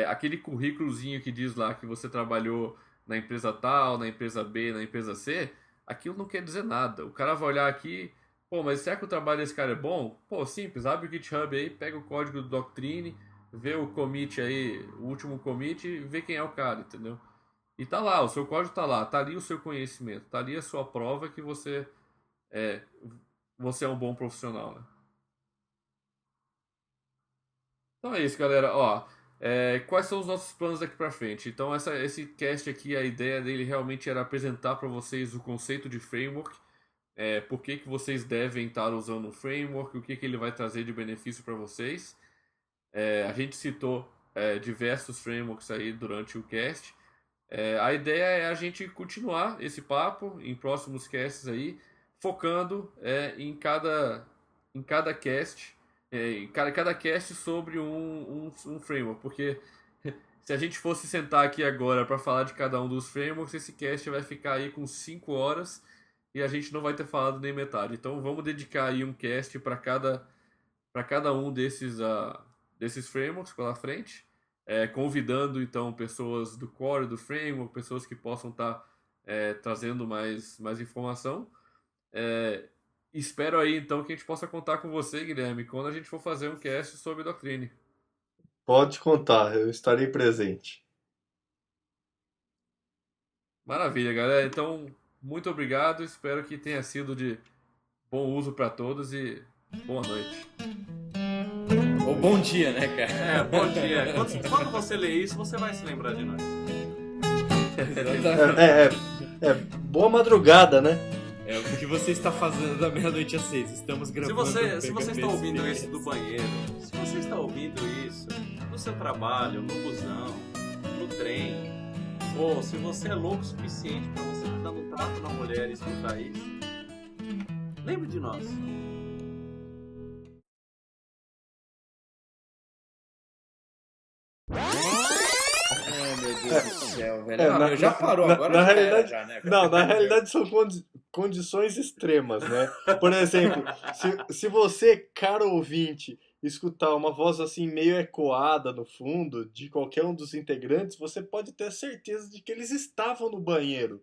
aquele currículozinho que diz lá que você trabalhou na empresa tal, na empresa B, na empresa C, aquilo não quer dizer nada. O cara vai olhar aqui, pô, mas será que o trabalho desse cara é bom? Pô, simples, abre o GitHub aí, pega o código do Doctrine, vê o commit aí, o último commit e vê quem é o cara, entendeu? E tá lá, o seu código tá lá, tá ali o seu conhecimento, tá ali a sua prova que é, você é um bom profissional, né? Então é isso, galera. Ó, quais são os nossos planos daqui pra frente? Então, esse cast aqui, a ideia dele realmente era apresentar para vocês o conceito de framework, por que que vocês devem estar usando o framework, o que que ele vai trazer de benefício para vocês. A gente citou diversos frameworks aí durante o cast. A ideia é a gente continuar esse papo em próximos casts aí, focando em cada cast, cada cast sobre um framework, porque se a gente fosse sentar aqui agora para falar de cada um dos frameworks, esse cast vai ficar aí com 5 horas e a gente não vai ter falado nem metade. Então vamos dedicar aí um cast para cada um desses frameworks pela frente, convidando então pessoas do core do framework, pessoas que possam estar trazendo mais informação. Espero aí então que a gente possa contar com você, Guilherme, quando a gente for fazer um cast sobre Doctrine. Pode contar, eu estarei presente. Maravilha, galera. Então, muito obrigado. Espero que tenha sido de bom uso para todos e boa noite. Ou bom dia, né, cara? Bom dia. Quando você ler isso, você vai se lembrar de nós. Boa madrugada, né? É o que você está fazendo da meia-noite às 6. Estamos Se gravando. você está ouvindo isso do banheiro, se você está ouvindo isso no seu trabalho, no busão, no trem, ou se você é louco o suficiente para você estar dando um trato na mulher e escutar isso, lembre de nós. Ai, meu Deus do céu, velho. Já parou, agora na já era, realidade, já, né, cara? não, na realidade são condições extremas, né? Por exemplo, se você, caro ouvinte, escutar uma voz assim meio ecoada no fundo de qualquer um dos integrantes, você pode ter certeza de que eles estavam no banheiro.